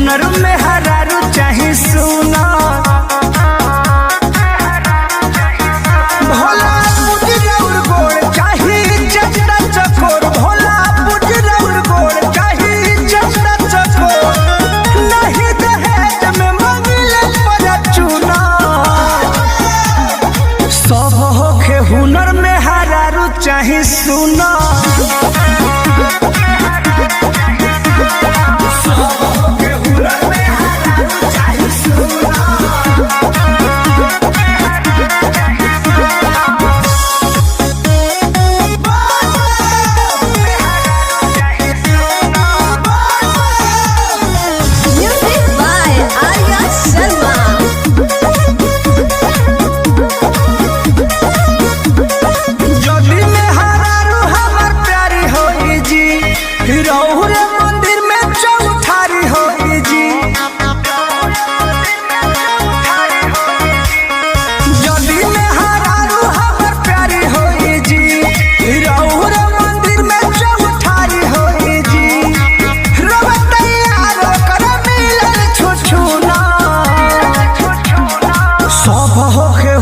हुनर में हरारू चाहे सुना भोला पुजरौर गोड़ चाहे चंदा चकोर भोला पुजरौर गोड़ चाहे चंदा चकोर नहीं दहेज में मंगले पर चुना सब होखे हुनर में हरारू चाहे सुना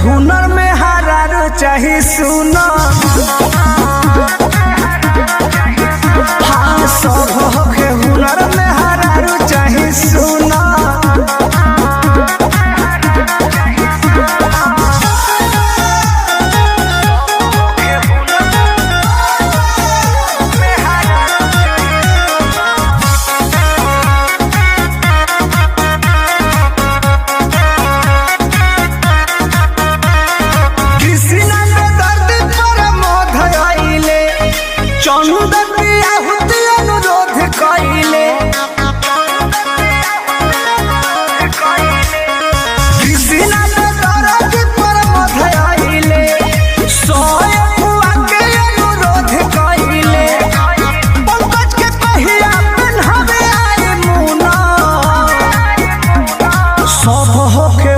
हुनर में हरारू चाहे सुना हाँ सब होके हुनर में हरारू चाहे सुना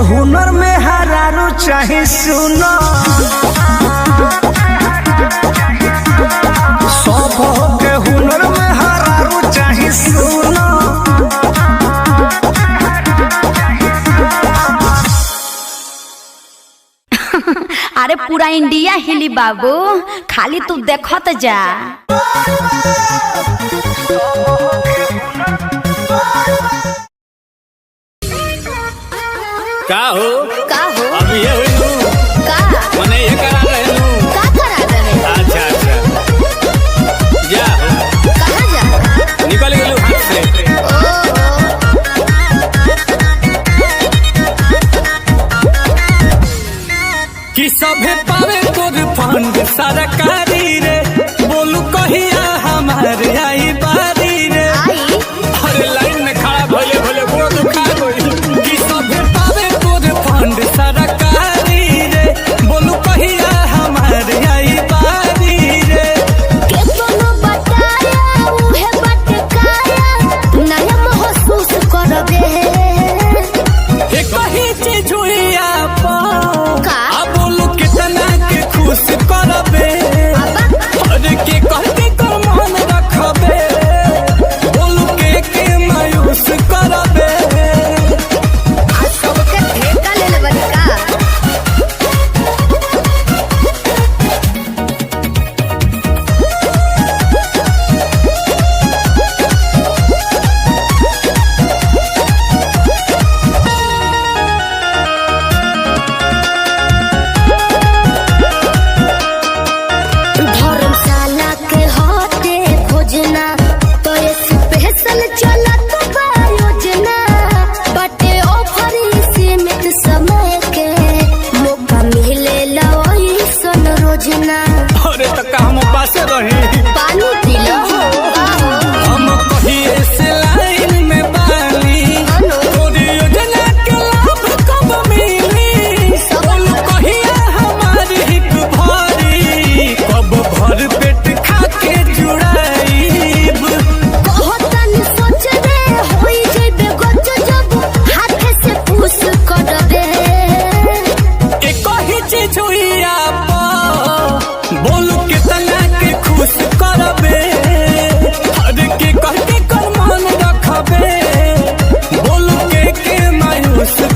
हुनर में हरारू चाहे सुना सब होके हुनर में हरारू चाहे सुना अरे पूरा इंडिया हिली बाबू खाली तू देखत जा का हो अब ये हुई का मने ये करा रहे का करा रहे अच्छा जा कहां जा निकल गेलू हाथ से कि सभे पावे तोर फंड सरकारी रे बोलू कहिया हमारे आई बारी रे अरे लाइन में खड़ा भोले भोले वो दुखा गई कि सभे पावे तोर फंड सरकारी रे बोलू कहिया हमारे आई बारी रे के कोनो बताया उहे बटकाया नया महसूस करबे एक ही चीज हुई आप का अब बोलू कितना के खुश करबे अरे के कहते को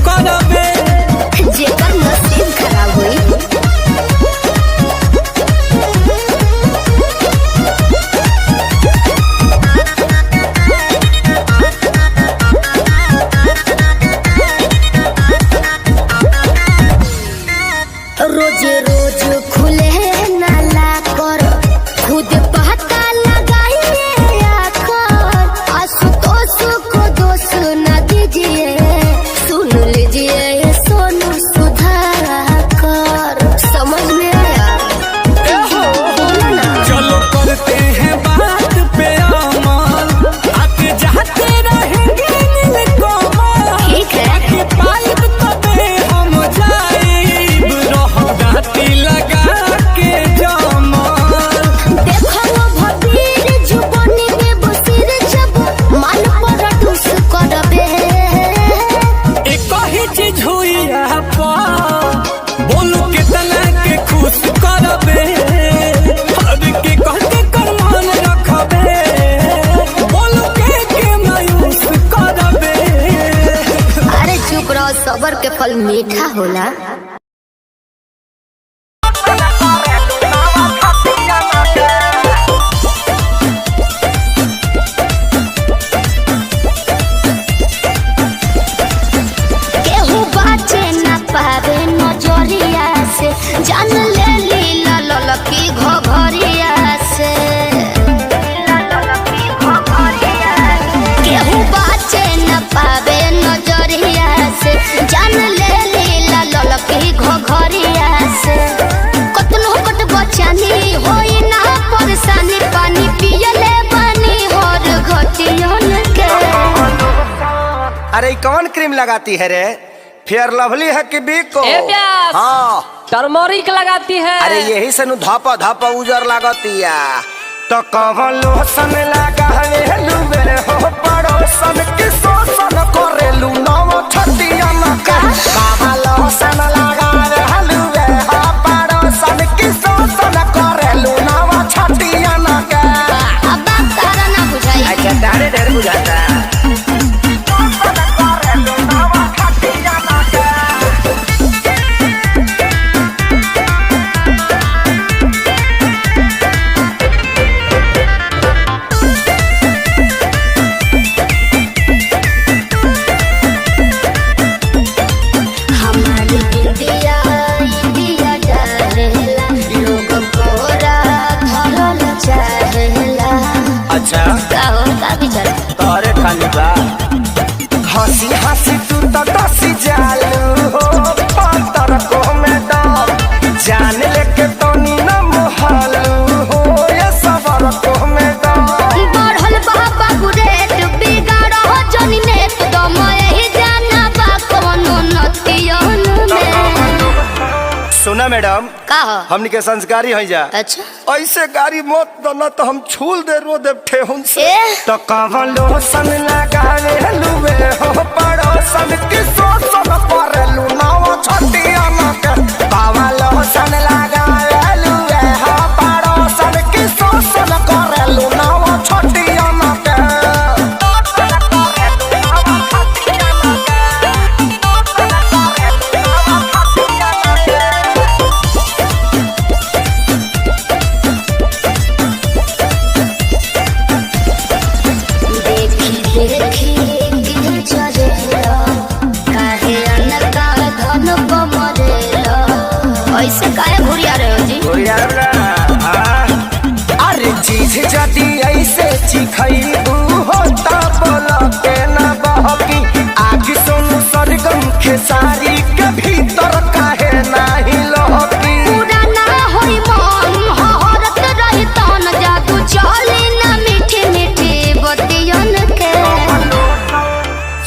करबे। जेकर नसीब खराब हुई। रोज रोज खुले नाला कर खुद पता लगाइए आकर आशुतोष को दोष न दीजिए सुन लीजिए सोनू सुधाकर समझ में आया। बोलो ना। चलो करते हैं बात पे अमल आते जाते रहेंगे नीलकमल। ठीक है। आके पाइप तबे हम जाइब रहगाती लगा के जमल। देखो वो भबीर जुबानी में बसीर जब मन पर ठुस करबे। एक ही चीज हुई आपा बोलू कितना के खुश करबे। हर के कहते कर मान रखबे बोलू के मायूस करबे। अरे चुप रहो सबर के फल मीठा होला। केहू बाचे ना पावे नजरिया से जान ले लीला ललकी घघरिया से। केहू बाचे ना पावे नजरिया से जान ले लीला ललकी घघरिया से। कतनो कट बचानी होई ना परेशानी पानी पियले बानी हर घटियन के। अरे ये कौन क्रीम लगाती है रे? फेयर लवली है कि बिको? ए प्यास। हाँ। टर्मोरिक लगाती है। अरे यही से नु धापा धापा उजर लागतिया। तो कवन लोशन लगा है लुबे हो पड़ोसन की शोषण करेलू नव छतिया न का। कवन लोशन लगा है लुबे हो पड़ोसन की शोषण करेलू नव छतिया न का। अब बात तारा ना बुझाई। अच्छा तारे ढेर बुझाता। हमारी इंडिया इंडिया डरेला लोग कोरा धरल चाहेला। अच्छा काहो का विचार? तारे खाली बा हंसी हंसी तू तो दसी जालू हो पंतर को में दम जान लेके तो नी न मोहलू हो ये सबर को में दम। बढ़ल बाबा गुरेट बिगाड़ हो जनी नेत दम यही जाना बा कोनो नतियन में। सुना मैडम का हो? हमनी के संस्कारी है जा। अच्छा ऐसे गाड़ी मत दना तो हम छूल दे रो दे ठेहुन से। ए? तो कवन लोशन लगावे लुवे हो पड़ोसन की शोषण करेलू नव छतिया न के। कवन लोशन लगावे लुवे हो पड़ोसन की शोषण करेलू नव छतिया न के। देखी देखी गिर चलेला काहे अनका धन कमरेला। ऐसे काहे घुरिया रहे हो जी? अरे चीज जदी ऐसे चिखैबू हो ता बोला के ना बहकी आग सोनू सरगम खेसारी के भीतर काहे नाही लहकी। पूरा ना होई मन हहरत रही तन जादू चली ना मीठी मीठी बतियन के।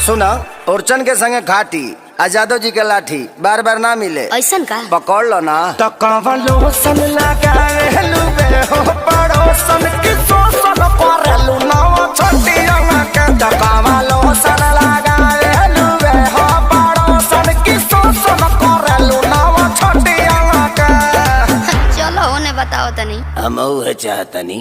सुना ओरचन के संगे घाटी आजादो जी के लाठी बार बार ना मिले। ऐसन का? पकड़ लो ना। तो कवन लोशन लगावे लुबे हो पड़ोसन की शोषण करेलू नव छतिया न के। तो कवन लोशन लगावे लुबे हो पड़ोसन की शोषण करेलू नव छतिया न के। चलो होने बताओ तनी। हम उहे चाहतनी।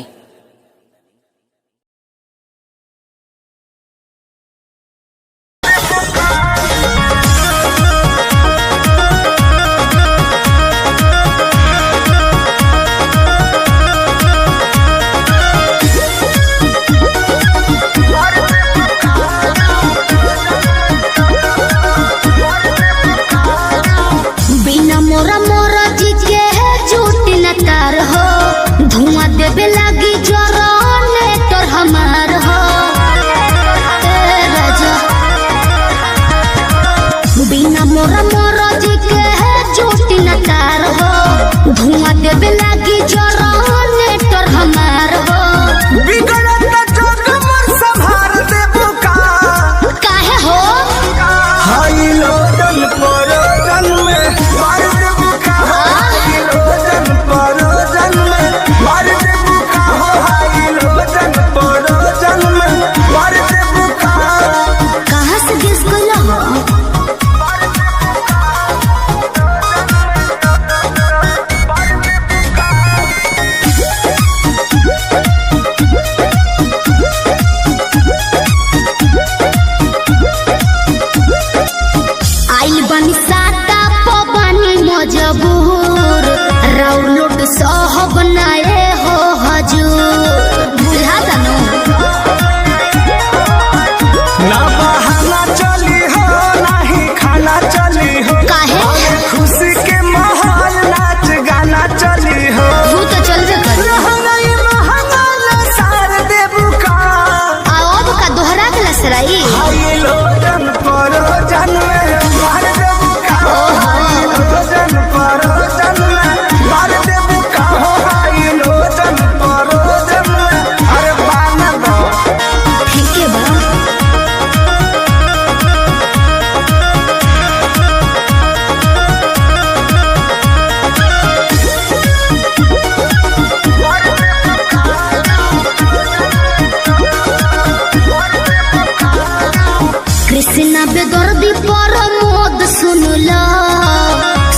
कृष्णा बेदर्दी पर मोद सुन लो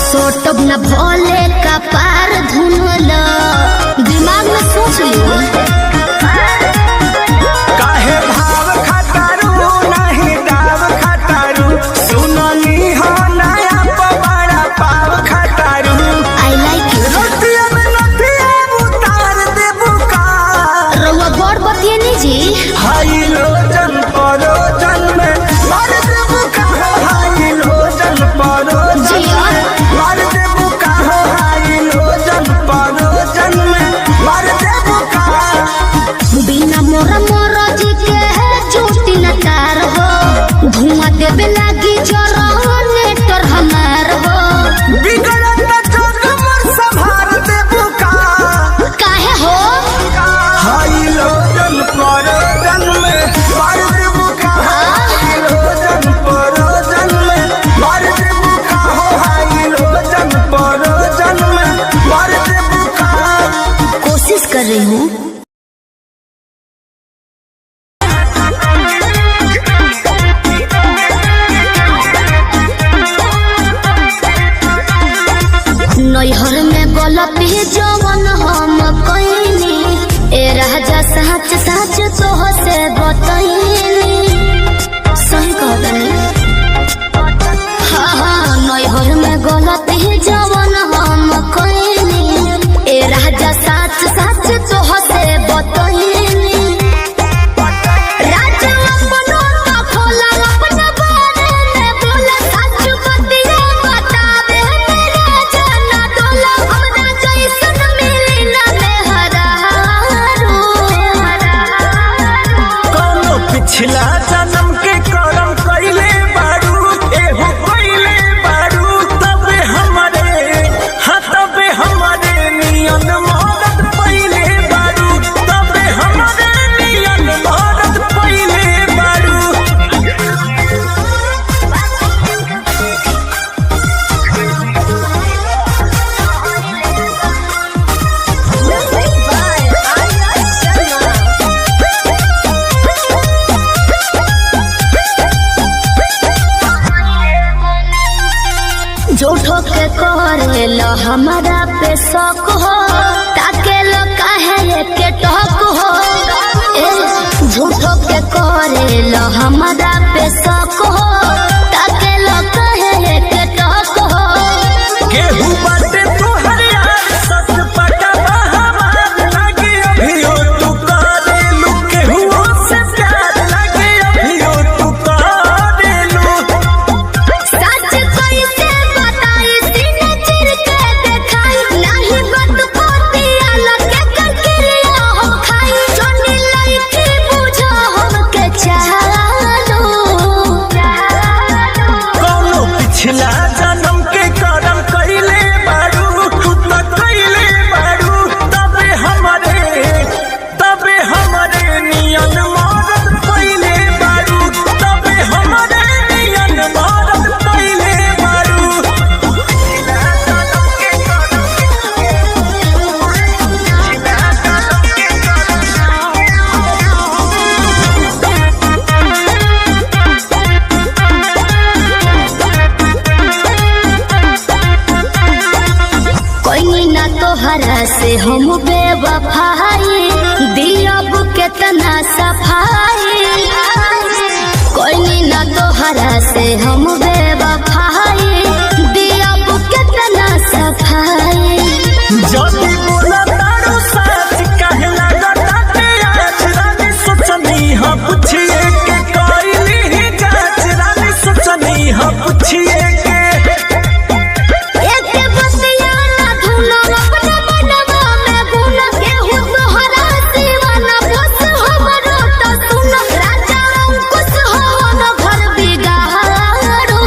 सोटब न भोले का पार धुन लो दिमाग में सोच लो काहे भाव खतारू नहीं दाव खतारू सुनली हो नया पवाड़ा पाव खतारू आई लाइक यू रोटिया में नथिया उतार दे बुका रउआ बड़ बतिए नी जी हाई लोजन परोजन में मार दे बुका हो हाई लोजन परोजन में मार दे बुका हो हाई लोजन परोजन में मार दे बुका बिना मोरा मोरा जी के है चोटी न तार हो धुआं देवे लागी जरा नेटर हमार हो बिगड़त जग मोर संभार दे बुका काहे हो हाई लोजन परोजन में मार दे बुका हाई लोजन परोजन में मार दे बुका हो हाई लोजन परोजन में मार दे बुका कोशिश कर रही हूँ नैहर में गलती जवन हम कईनी ए राजा सच सच तोह से बतईनी सही कहतनी हाँ नैहर में गलती जवन हम कईनी ए राजा सच सच तोह से बतईनी राजा अपनो तो खोला अपना बारे में बोला सच बतिया बतावे मेरा जाना डोला हमरा जैसन मिली ना मेहरारू कौनो पिछला जन्म के करम कइले बारू एहो कइले बारू तबे हमरे हाँ तबे हमरे नियन मदद पइले बारू तबे हमरे नियन मदद पइले बारू झूठो के करे लो हमारा पे शौक हो ताके लो काहे के टोक हो ए झूठो के करे लो हमारा पे शौक हो ताके लो काहे के टोक हो केहू बाटे तोहर यार सच पटा हमार लागे अभियो तू करेलू केहू से प्यार लागे अभियो तू करेलू सच कैसे बताई सीने चिर के देखाई नहीं बात पोतिया लगे करकिरिया हो खाई जोनी लइकी बुझो हमके चालो कौनो पिछला जन्म के करम कइले बारू तू तो कइले बारू तबे हमरे नियन मदद पइले बारू तबे हमरे नियन मदद पइले बारू पिछला जन्म के करम कोई ना तोहरा से हम बेवफाई दियब केतना सफाई कोई ना तोहरा से हम बेवफाई दियब केतना सफाई जदी बोला तारू सच काहे लागता के आज रानी सोचनी हा पूछिए के कइली ही जांच रानी सोचनी हा पूछिए के एक बतिया ना धुनो अपना मनवा में भूल केहू तोहरा दीवाना बस हमरो तो सुन राजा अंकुश हो न घर बिगाड़ो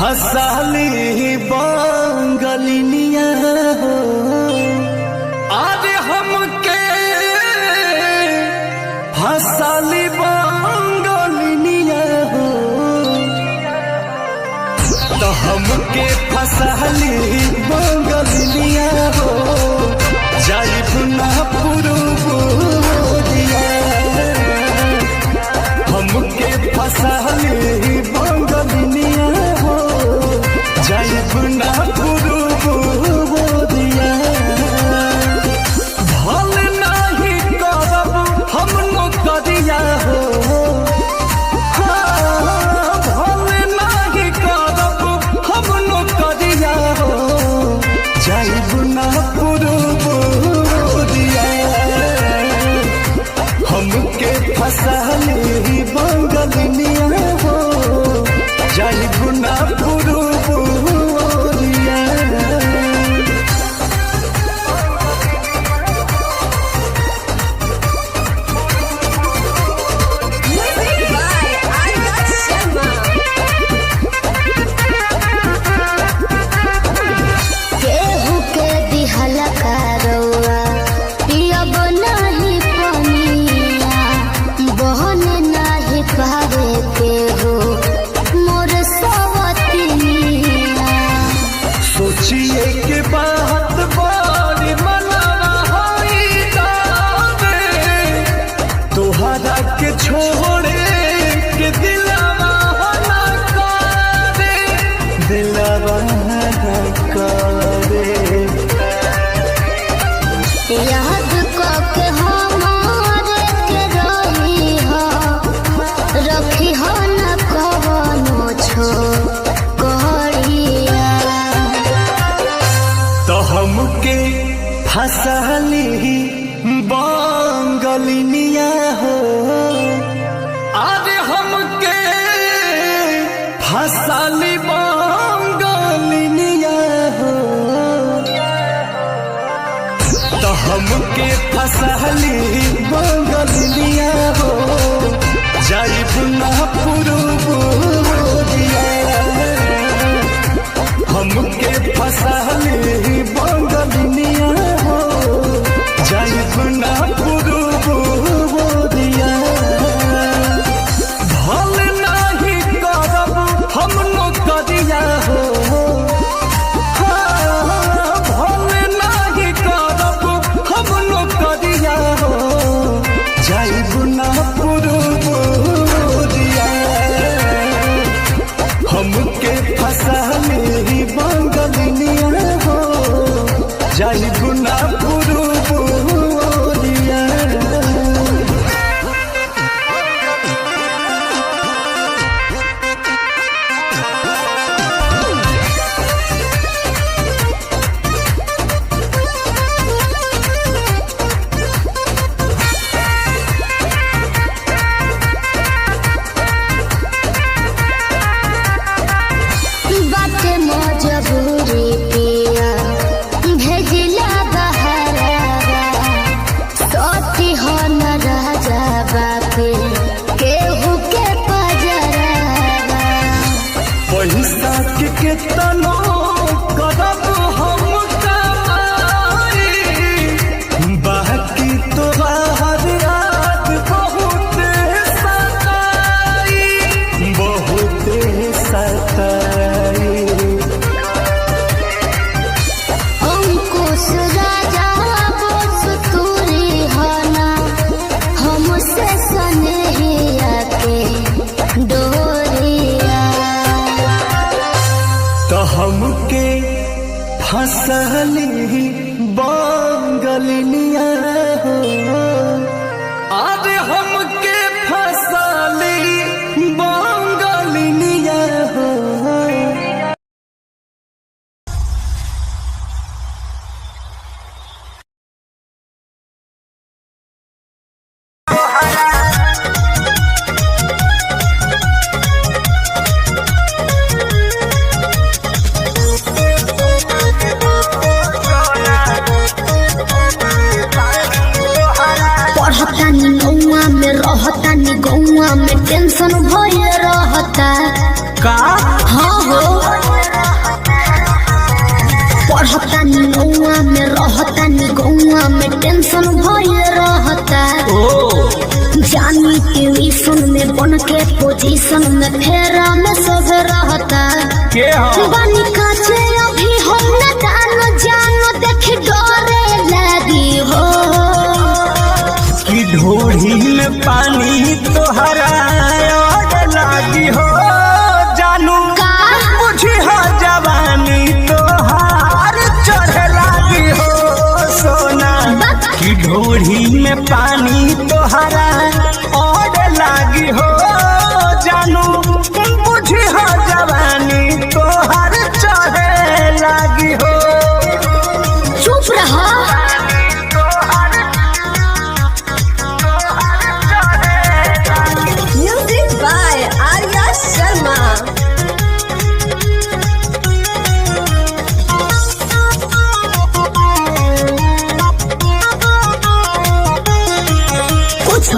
फसाली बंगलिनिया हो आज हमके फसाली बंगलिनिया हो तो हमके फसाली बंगलिनिया हो जाइब ना पुरुबोरिया हमके फसाली बंगलिनिया हो जाइब ना पुरुबोरिया भल नाही करब हम नौकरिया हो भल नाही करब हम नौकरिया हो जाइब ना पुरुबोरिया हमके फसाली बंगलिनिया हो जाइब ना पुरुबोरिया केहू के दिहल करौआ पियब नाही पनिया बहन नाही पावे केहू मोर सवतिनिया सोचिए के बात बड़ी मनवा होई जावे तोहरा के छोड़े के दिलवा ना करे दिलवा ना करे याद के हमारे के रही हो रखी हो न कवनो छो करिया तो हमके फसाली बंगलिनिया हो आज हमके फसाली बंगलिनिया हो तो हमके फसाली बंगलिनिया हो जाइब ना पुरुबोरिया हमके फसाली बंगलिनिया हो जाइब ना पुरुबोरिया भल नाही करब हम नौकरिया हो भल नाही करब हम नौकरिया हो जाइब ना पुरुबोरिया हमके फसाली बंगलिनिया हो जाइब ना पुरुबोरिया बाटे मजबूरी पिया भेजिला बहरावा सती हो न राजा बापे केहू के पजरावा पैसा के केतनो करब हम कमाई बाकी तोहार याद बहुत सताई अंकुश राजा बोस तूरी होना हमसे सनेहिया के डोरिया तो हमके फसली बंगलिनिया हो आज हमके फसली बंगलिनिया हो रहतानी गौआ में टेंशन भये रहता का हाँ हो पढ़तानी नौआ में रहतानी गौआ में टेंशन भइल रहता ओ जानी ट्यूशन में बन के पोजीशन में फेरा में सब रहता के हो बानी काचे अभी हम न जानो देख डरे लगी हो कि ढोढ़ी में पानी तोहरा और लागी हो जानू का बुझी हो जवानी तोहार चढ़े लागी हो सोना कि ढोढ़ी में पानी तोहरा और लागी हो जानू बुझी हो जवानी तोहार चढ़े लागी हो चुप रहा Music by Arya Sharma. कुछ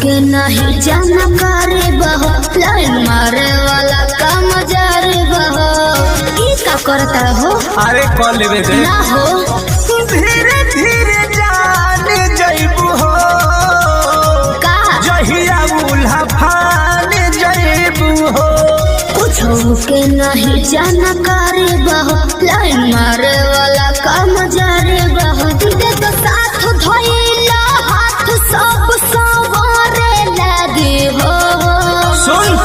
के नहीं जाना करे बहो लाइन मारे वाला काम जारे बहो ई का करता हो अरे कॉल लेवे दे ना हो धीरे धीरे जान जइबू हो का जहिया उल्हा फान जइबू हो कुछ के नहीं जाना करे बहो लाइन मारे वाला काम जारे बहो दे तो साथ धोइला हाथ सब सवारे लगे हो सुन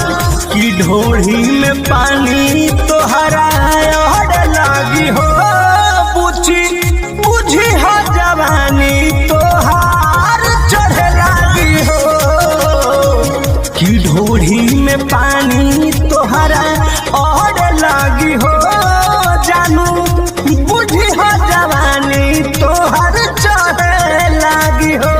कि ढोढ़ी में पानी तोहरा और लागी हो बुझी हो जवानी तोहार चढ़े लागी हो कि ढोढ़ी में पानी तोहरा और लागी हो जानू बुझी हो जवानी तोहार चढ़े लागी हो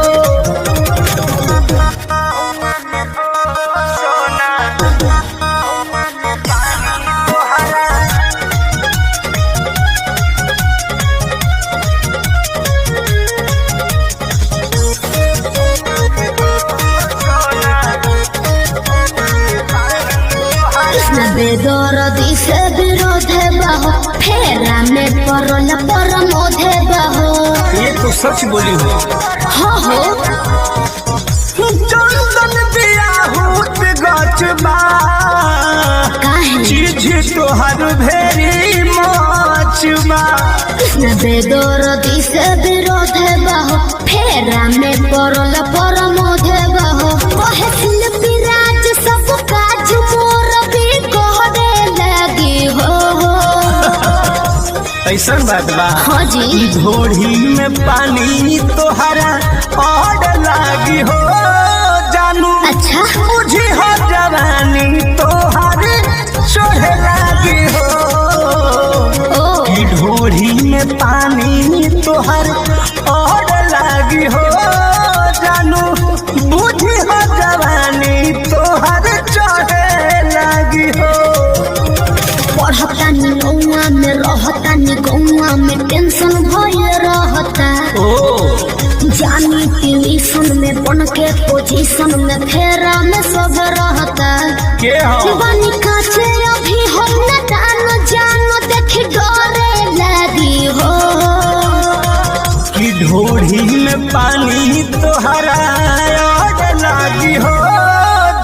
कृष्ण बेदरदी से विरोध है बहो फेरा में परल परमोध है बहो ये तो सच बोली हो हाँ हो चंदन बियाहूत गचबा काहे चीज तोहर भेरी मचबा कृष्ण बेदरदी से विरोध है बहो फेरा में परल परमोध है बहो कहे शिल्पी राज सब काज मोर भी कहरे लगी हो ऐसा बात बा हाँ जी ढोढ़ी में पानी तोहरा और लागी हो जानू अच्छा बुझी हो जवानी तोहर चढ़े लागी हो ओ कि ढोढ़ी में पानी तोहर और लागी हो जानू बुझी हो जवानी तोहर चढ़े लागी हो पढ़तानी नौआ में रहतानी गौआ में टेंशन भइल रहता ओ जानी ट्यूशन में बन के पोजीशन में फेरा में सब रहता के हो बानी काचे अभी हम न जानो देख डरे लगी हो कि ढोढ़ी में पानी तोहरा और लागी हो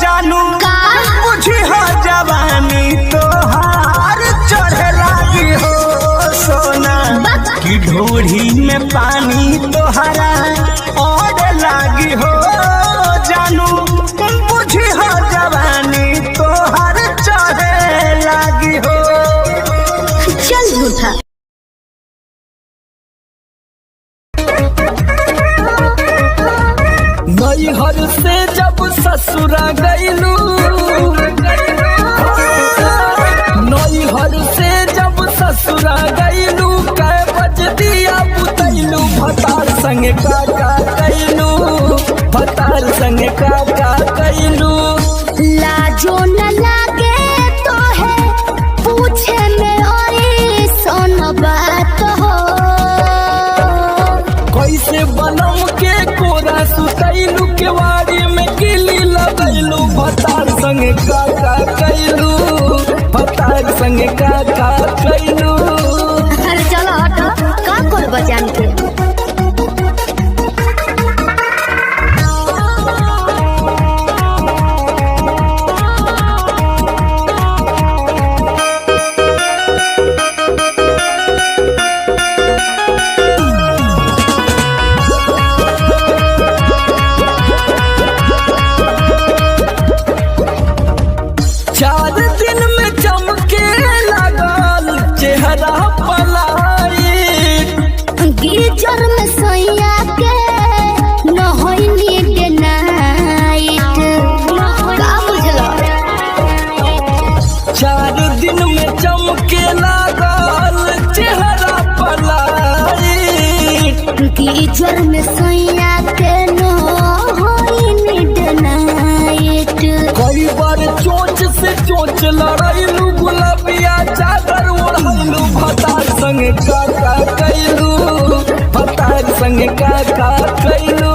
जानू का बुझी हो जवानी तोहार चढ़े लागी हो सोना कि ढोढ़ी में पानी तोहरा और लागी हो जानू बुझी हो जवानी तोहार चढ़े लागी हो चल झूठा नैहर से जब ससुरा गईलू नैहर से जब ससुरा गईलू कै बज दिया बुतैलू भतार संग काका कैलू भतार संग काका कैलू लाजो न लागे तो है पूछे में ओए सोन बात हो कैसे बनम के कोरा सुतैलू केवाड़ी में किली लगैलू भतार संग काका कैलू 4 दिन में चमके लगल चेहरा पलाई। गीजर में सैया के नहैनी डे नाइट का बुझलो। 4 दिन में चमके लगल चेहरा पलाई। गीजर में सैया के नहैनी डे नाइट। कई बार चोंच से चोंच लड़ाइलू, गुलाबिया चादर ओढ़लू, भतार संगे काका कैलू, भतार संगे काका कैलू।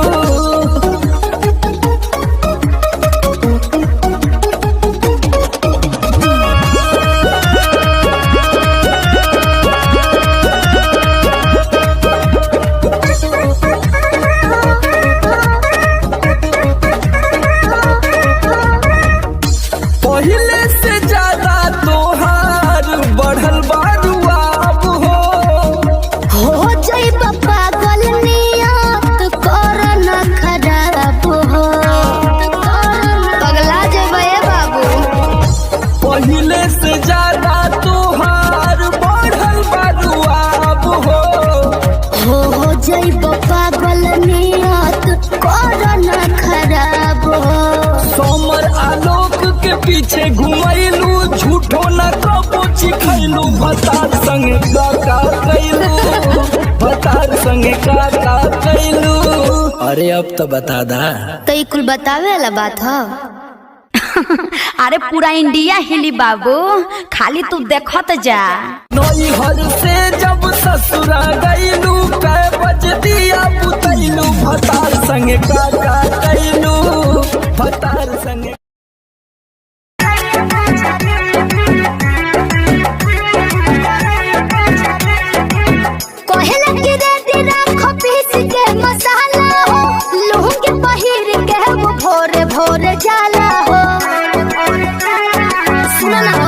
पहले से ज्यादा तोहार बढ़ल बारुआ अब हो जाइब पागल नियत कर न खराब हो। पगला जेबे बाबू। पहले से ज्यादा तोहार बढ़ल बारुआ अब हो जाइब पागल नियत कर न खराब हो। समर आलोक के पीछे घुमैलू, झूठो न कबो चिखैलू, भतार संगे काका कैलू, भतार संगे काका कैलू। अरे अब तो बता दा। तो ई कुल बतावे वाला बात हो। अरे पूरा इंडिया हिली बाबू, खाली तू देखत जा। नैहर से जब ससुरा गईलू, कै बज दिया बुतैलू, भतार संगे काका कैलू, भतार संगे। कहेला कि रेडी राखो पीस के मसाला हो, लुंगी पहिर के वो भोरे भोरे जाला हो। सुनो ना हो।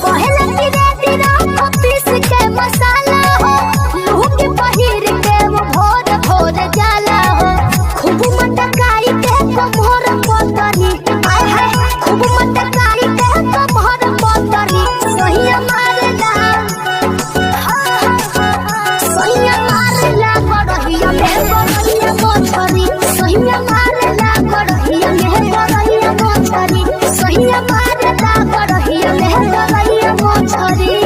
कहेला कि रेडी राखो पीस के मसाला हो, लुंगी पहिर के वो भोरे भोरे जाला हो। खूब मटकाई के कमर पतरी, आय हाय खूब मटकाई के कमर पतरी, सहिया मारेला सहिया मारेला गड़हिया में गड़हिया मोछरी, सहिया मारेला गड़हिया में गड़हिया मोछरी, सहिया मारेला गड़हिया में गड़हिया मोछरी।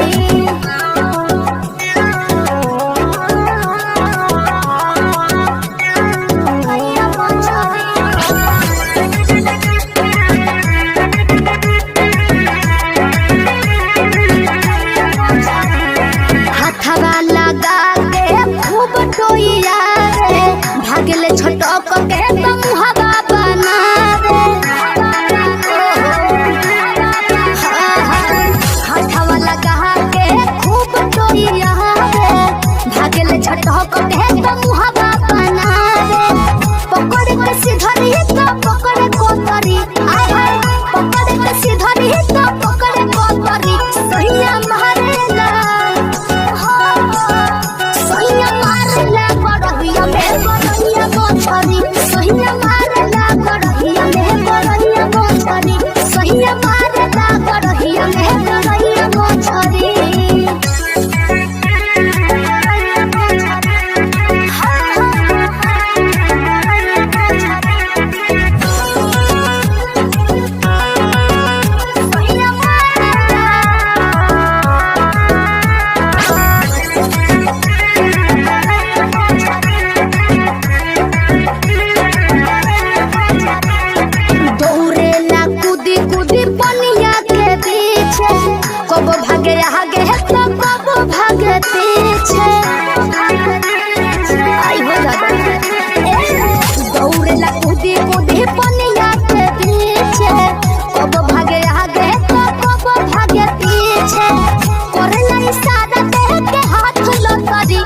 हाथवा लगा के खूब टोइया रे, भागले छटक के तो मुहबा बना रे। हाथवा लगा के खूब टोइया रे, भागले छटक के तो मुहबा बना रे। पकड़ के सिधरी तो पकड़ कोतरी, आय हाय पकड़ के सिधरी तो पकड़ कोतरी, सहिया मारेला सहिया मारेला गड़हिया में गड़हिया मोछरी, सहिया मारेला गड़हिया में गड़हिया मोछरी, सहिया मारेला गड़हिया में गड़हिया मोछरी। दौड़ेला कूदी कूदी पनिया के पीछे, कब भागे आगे तो कब भागे पीछे। आई हो दादा। दौड़ेला कूदी कूदी पनिया के पीछे, कब भागे आगे तो कब भागे पीछे। करेला इशारा देह के हाथ लतरी,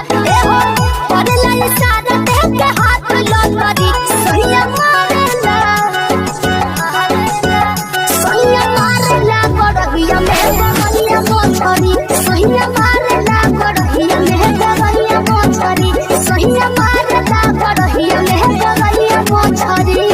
करेला इशारा देह के हाथ लतरी, सहिया मारेला सहिया मारेला गड़हिया में गड़हिया मोछरी, सहिया मारेला गड़हिया में गड़हिया मोछरी, सहिया मारेला गड़हिया में गड़हिया मोछरी।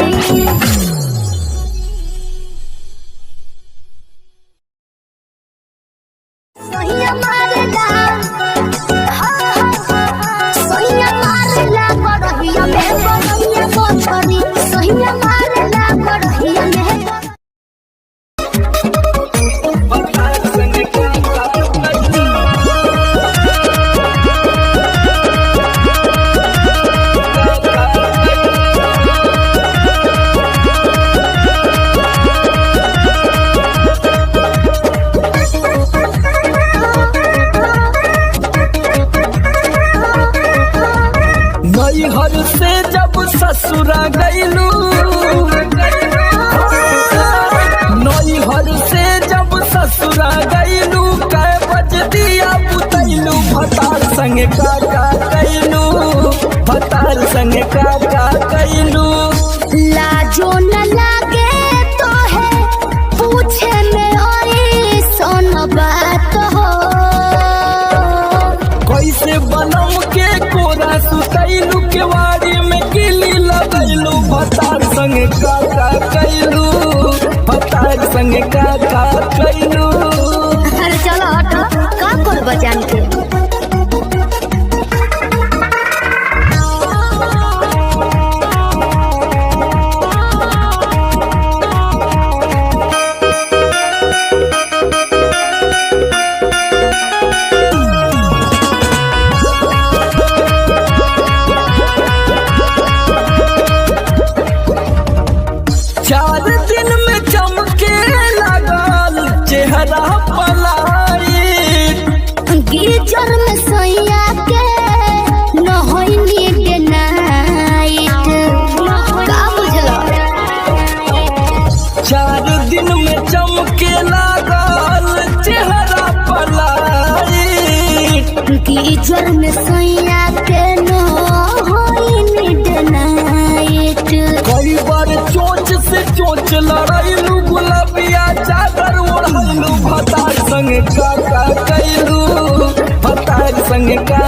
संगे का कैलू भतार संगे का कैलू लाजो न लागे तो है पूछे में और सोन बात हो। कैसे बनम के कोरा सुतैलू केवाड़ी में किली लगैलू भतार संगे का कैलू भतार संगे का कैलू। अरे चलो हटो का कर बजान के। चार दिन में चमके लगल चेहरा पलाई गीजर में सोया के न होइनी के नाइट का बुझलो। 4 दिन में चमके लगल चेहरा पलाई गीजर में सोया के न होइनी के नाइट। कई बार चोच से चोच लड़ाइलू गुलाबिया चादर ओढ़लू भतार संगे का कैलू भतार संगे का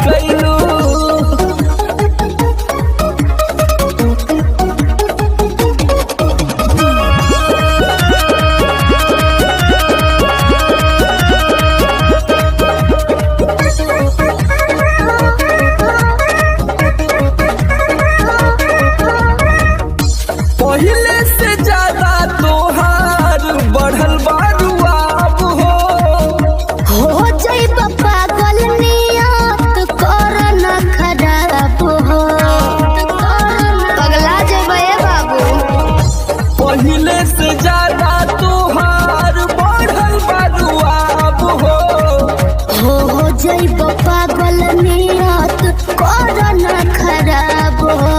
कैलू। पहले से ज्यादा तोहार बढ़ल बारुआब हो जाई पागल नियत कर न खराब हो। पगला जेबे बाबू। पहले से ज्यादा तोहार बढ़ल बारुआब हो जाई पागल नियत कर न खराब हो।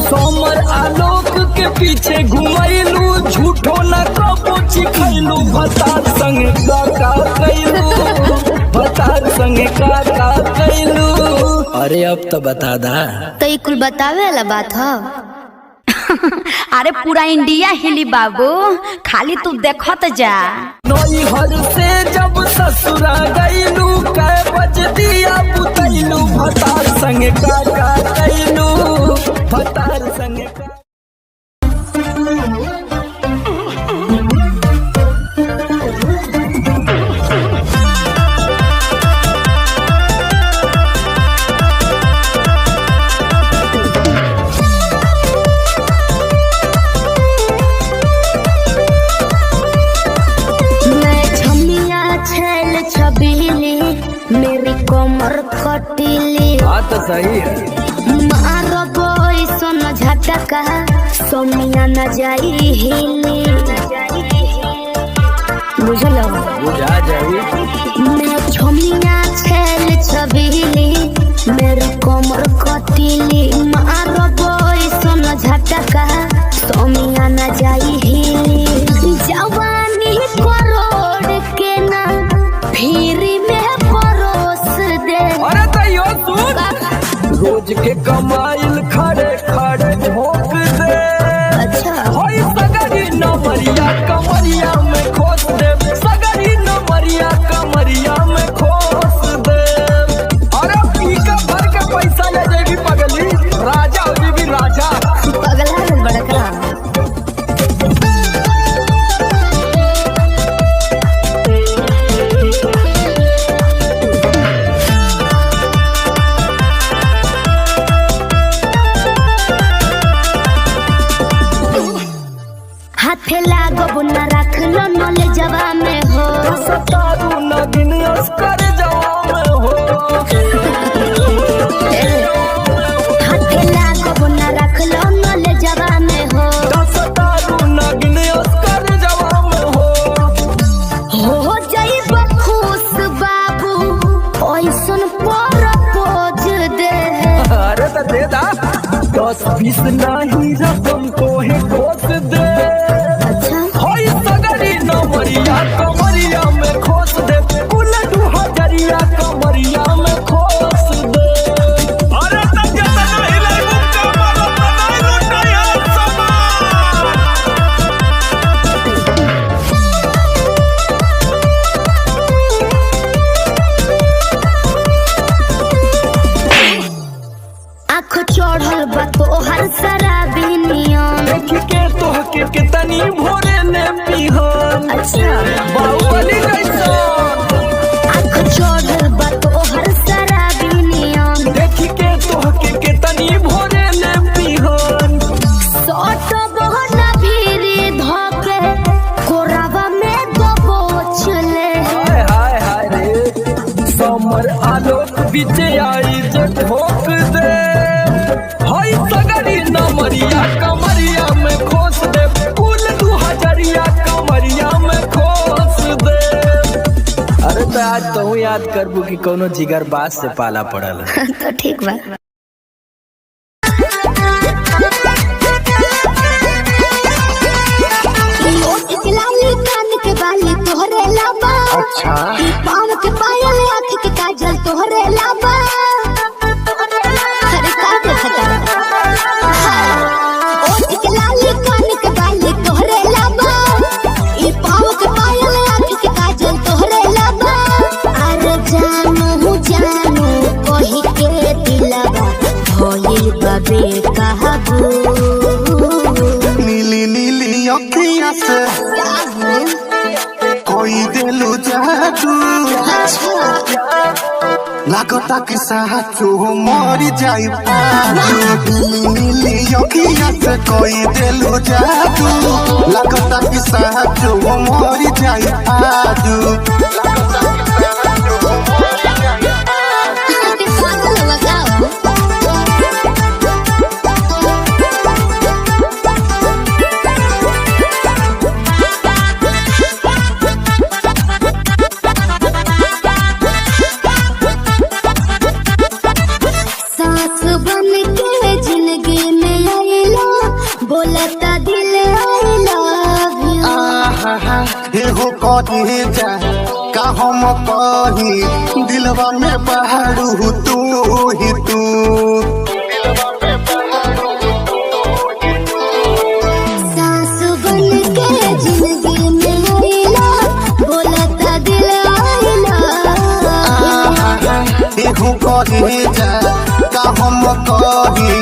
सोमर आलोक के पीछे घुमैलू झूठो न कबो चिखैलू भतार संगे का कैलू भतार संगे का कैलू। अरे अब तो बता दा तो ये कुल बतावे वाला बात हो। अरे पूरा इंडिया हिली बाबू, खाली तू देखत जा। नई हर से जब ससुरा गईलू कै बज दिया बुतैलू भतार संगे का कैलू भतार संगे का। मेरी कमर खटीली बात सही है। मारो बोई सोन झटका सोमिया न जाई हिली। बुझलो बुझा जाई। मैं छोमिया छेल छबीली मेरी कमर खटीली मारो बोई सोन झटका सोमिया न जाई हिली। जवानी करोड़ के ना फिर रोज के कमाइल खड़े खड़े झोंक दे। अच्छा होई सगरी नमरिया कमरिया में खोस दे सगरी नमरिया कमरिया में खोस दे। अरे पीका भर के पैसा ले जेबी पगली राजा हो जेबी राजा। पगला है बड़का। हाथे लागो न रख लो नले जवा में हो। सतारू नगिन अस्कर जवा में हो। हाथे लागो न रख लो नले जवा में हो। सतारू नगिन अस्कर जवा में हो जाई खुश बाबू ओइसन पर पोज दे। अरे तो दे दा 10-20 नहीं रकम को है खोस दे। होई सगरी नमरिया कमरिया में खोस दे उलटू हजरिया कमरिया में खोस पीछे आई जे ठोक दे हई सगरी नमरिया कमरिया में खोस दे कुल 2000 कमरिया में खोस दे। अरे तो आज तो याद करबू कि कोनो जिगर बात से पाला पड़ल तो ठीक बा। अच्छा पाँव के पायल आँख के काजल तोहरे लाबा। अरे का देखता ओठ के लाली कान के बाली तोहरे लाबा। ई पाँव के पायल आँख के काजल तोहरे लाबा। अरे जानू जानू कही के दिलवा भइल बाबे कहबू। नीली नीली अखियाँ से कोई दिलु जादू लागता कि साचो मर जाई नीली नीली अखियाँ से कोई दिलु जादू लागता कि साचो मर जाई आजू। हो कही जा का हम कही दिलवा में बहारू तू ही तू। सास बन के जिंदगी में आइला बोलता दिल आइला। हो कही जा का हम कही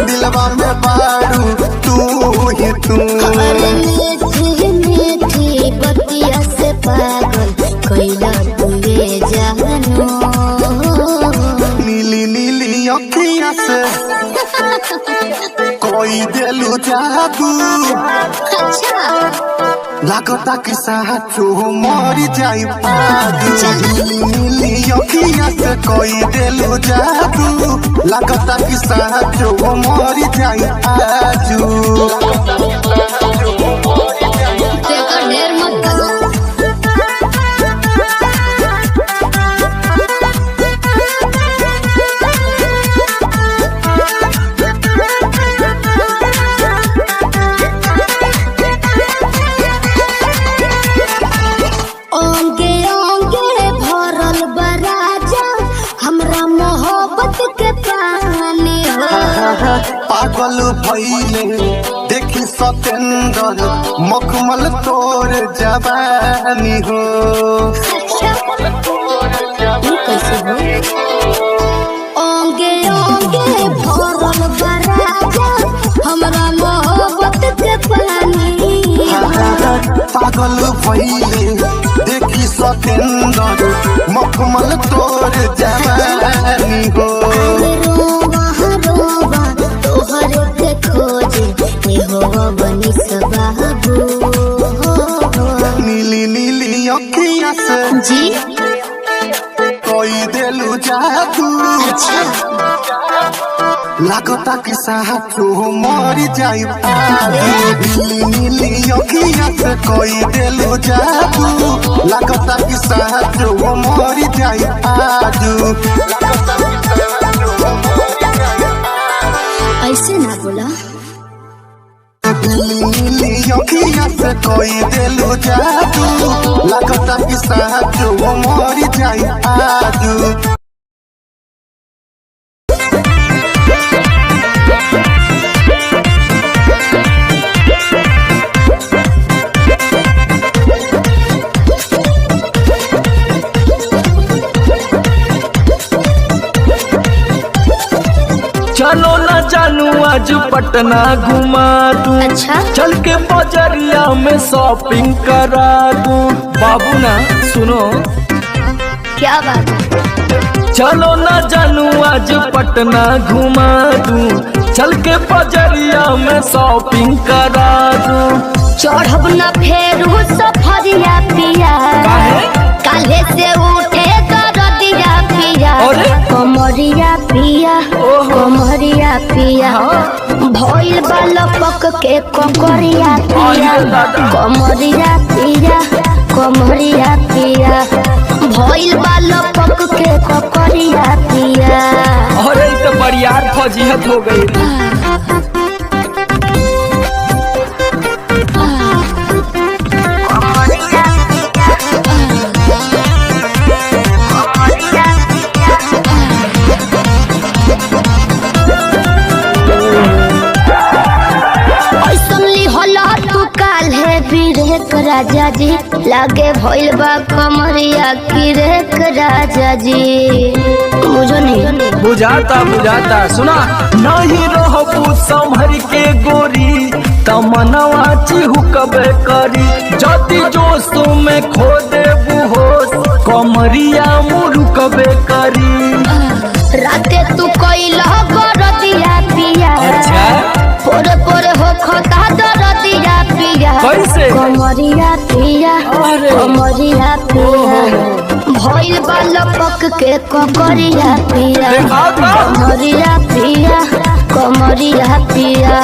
दिलवा में बहारू तू ही तू। बतिया से पागल कैला तुए जानू। नीली नीली अखियाँ से कोई दिलु जादू लागता कि साचो मर जाई आजू। नीली नीली अखियाँ से कोई दिलु जादू लागता कि साचो मर जाई आजू। ढेर मत ओंगे ओंगे भरल बराजा हमरा मोहब्बत के पानी हो। पागल भइले देखी सतेंद्र मखमल तोर जवानी हो। ओंगे ओंगे भरल बराजा हमरा मोहब्बत के पानी। पागल भइले देखी सतेंद्र मखमल तोर जवानी हो। रोवा रोवा तोहर के खोजे हो बनी सबाबू। नीली नीली अखियाँ से जी कोई दिलु जादू लागता कि साचो मर जाई आजू। नीली नीली अखियाँ से कोई दिलु जादू लागता कि साचो मर जाई आजू। ऐसे ना बोला। नीली अखियाँ से कोई दिलु जादू लागता कि साचो मर जाई आजू। चलो ना जानू आज पटना घुमा दूं। अच्छा चल के बजरिया में शॉपिंग करा दूं। बाबू ना सुनो क्या बात है। चलो ना जानू आज पटना घुमा दूं। चल के बजरिया में शॉपिंग करा दूं। चढ़ब न फेरू सफरिया पिया काहे? काल्हे से उठे दरदिया पिया अरे? कम कमरिया पिया कमरिया पिया भइल बाल पक के ककरिया पिया कमरिया पिया कमरिया पिया भइल बाल पक के ककरिया पिया। अरे तो बरियार फजीहत हो गई। राजा जी लागे भइल बा कमरिया की रेख राजा जी बुझो नहीं बुझाता सुना नहीं रहबू संभर के गोरी तमनवा चिहुकबे करी जति जोश में खो देबू होश कमरिया मुरुकबे करी। राते तू कइला गरदिया पिया पोरे पोरे हो खता दरदिया पिया कैसे कमरिया पिया कमरिया पिया भइल बाल पक के ककरिया पिया कमरिया पिया कमरिया पिया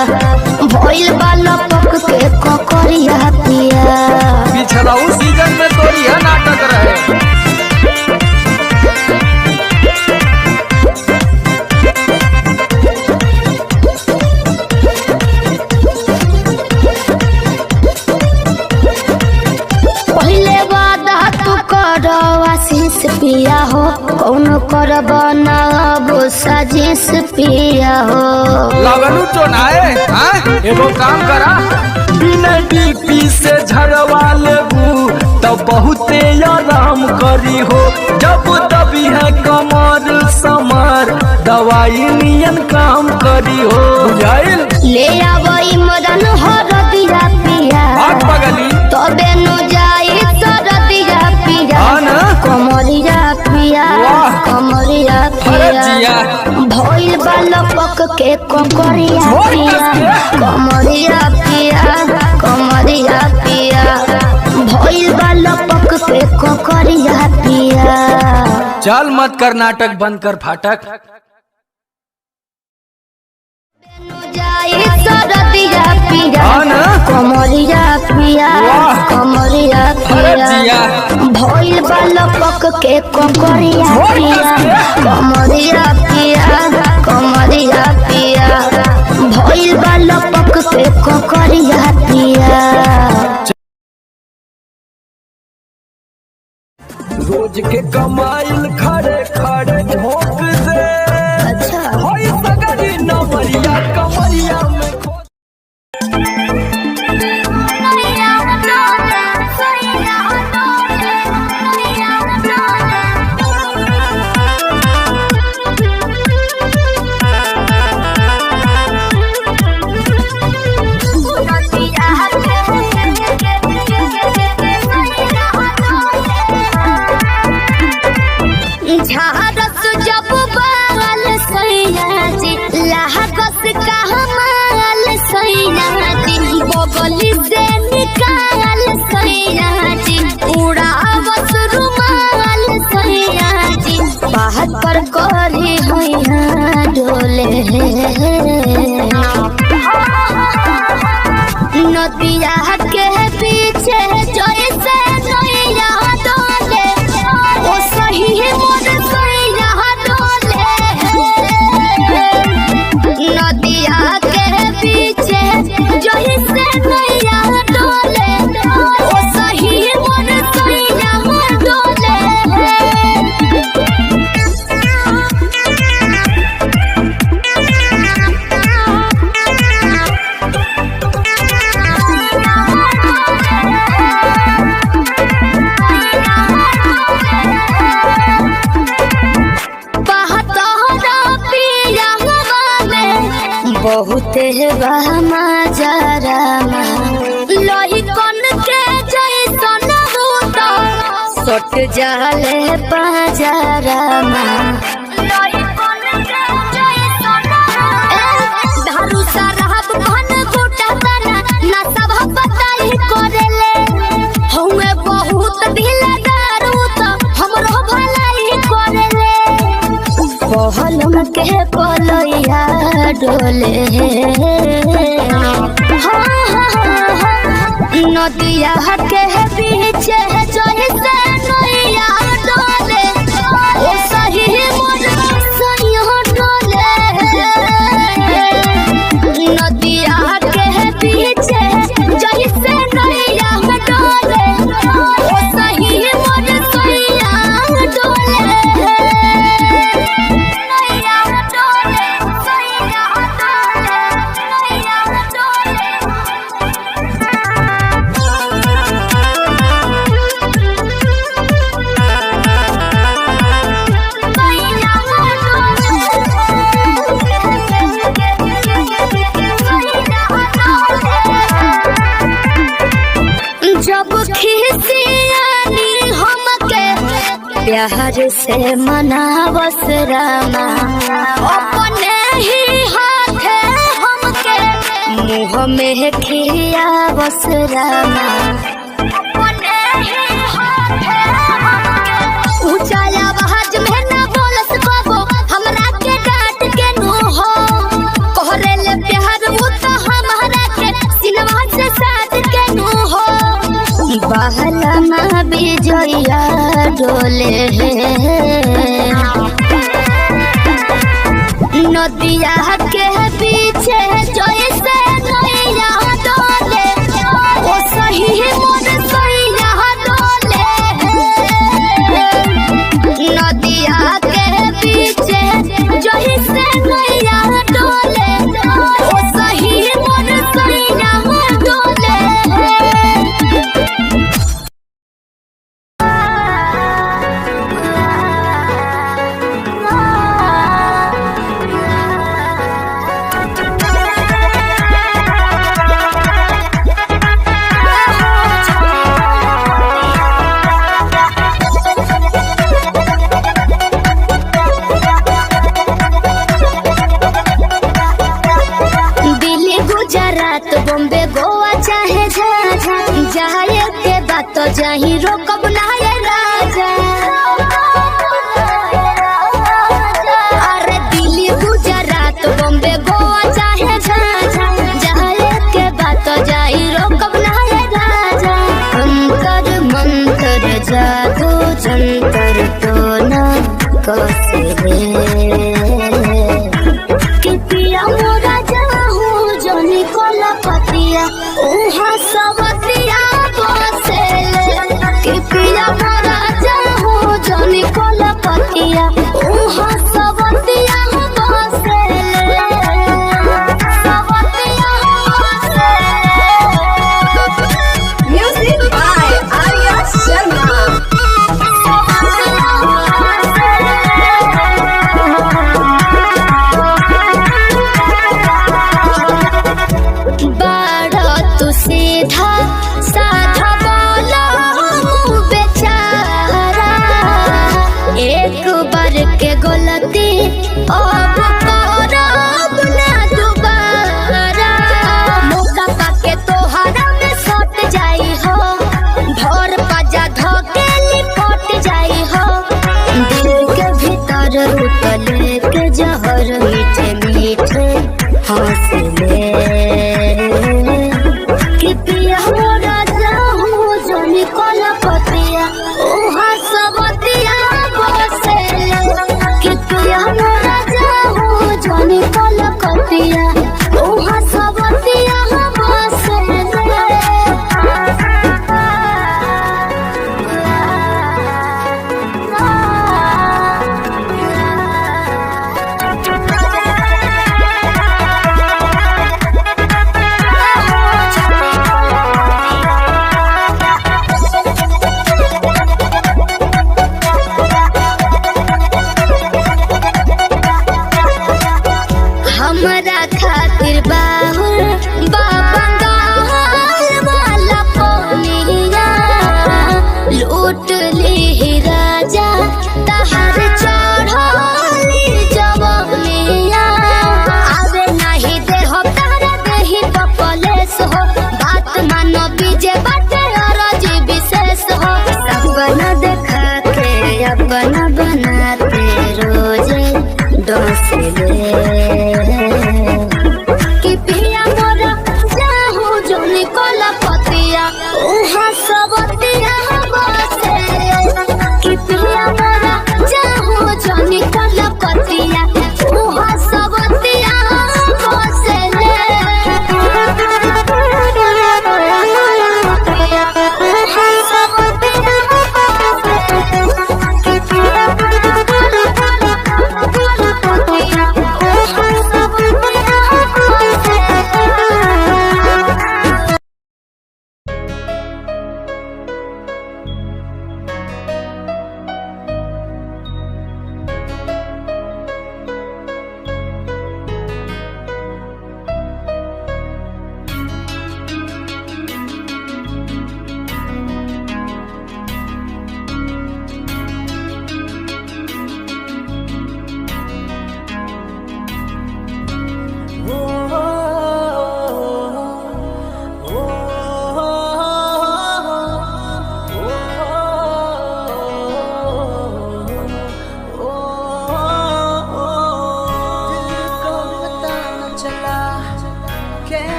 भइल बाल पक के ककरिया पिया। पिछला सीजन में तो यह नाटक रहे। आशीष पिया हो कौन करब नब साजिश पिया हो लगनू तो नाए एगो काम करा बिना डीपी से झड़वा लेबू तब बहुते आराम करी हो जब दबी है कमर समर दवाई नियन काम करी हो बुझाइल ले आवई मदन हरदिया पिया पगली तबे नु जाई सरदिया पिया कमरिया पिया कमरिया पिया भइल बाल पक के ककरिया पिया कमरिया पिया कमरिया पिया भइल बाल पक के ककरिया पिया। चल मत कर नाटक बंद कर फाटक सरदिया पिया कमरिया पिया कमरिया पिया भइल बाल पक के ककरिया पिया कमरिया पिया कमरिया पिया भइल बाल पक के ककरिया पिया। रोज के कमाइल खड़े खड़े ठोक दे अच्छा होई सगरी नमरिया कमरिया में झारस जब बाल सैया जी लाहकस का हमाल सैया जी बगली से निकाल सैया जी उड़ावस रुमाल सैया जी बाहर पर करे हैया डोले नदिया के पीछे जैसे नैया डोले ओ सही मोर सैया डोले नदिया के पीछे जैसे नैया डोले ओ सही मोर सैया डोले। बहुत मजारा लोही कन के जैसन होता सट जाले बाजारा दारू शराब भन गोटा तना ना सब बताई करेले हउए बहुत ढीला दारू तो हमरो भलाई करेले डोले नदिया के बीच जैसे नैया डोले ओ सही मोर सैया डोले नदिया के बीच जैसे नैया डोले ओ सही मोर सैया डोले नैया डोले सैया डोले नैया डोले जब खिसियानी हमके प्यार से मनावस रामा अपने ही हाथे हमके मुँह में खियावस रामा अपने ही हाथे हमके ऊंचा आवाज में ना बोलस बाबू हमरा के डांट के नु हो कोहरे ले प्यार वो तो हमारा के सिनवा से साथ के नु हो बहला बिजया डोले नदिया के पीछे जैसे नैया डोले ओ सही मोर सैया डोले नदिया के पीछे जैसे नैया डोले ओ सही मोर सैया डोले दिल्ली गुजरात बॉम्बे गोवा चाहे झाझा जाए के बात जाही रोकब ना ये राजा अरे दिल्ली गुजरात बॉम्बे गोवा चाहे झाझा जाए के बात जाही रोकब ना ये राजा अंतर मंत्र जादू जंतर तो ना कसे कि पिया मोरा जाहू जोनी कोला पतिया उहा सबतिया बसेले कि पिया मोरा जाहू जोनी कोला पतिया उहा सबतिया बसेले सबतिया बसेले Music by Arya Sharma. बाड़ा तू सीधा साधा बोला बेचारा एक बार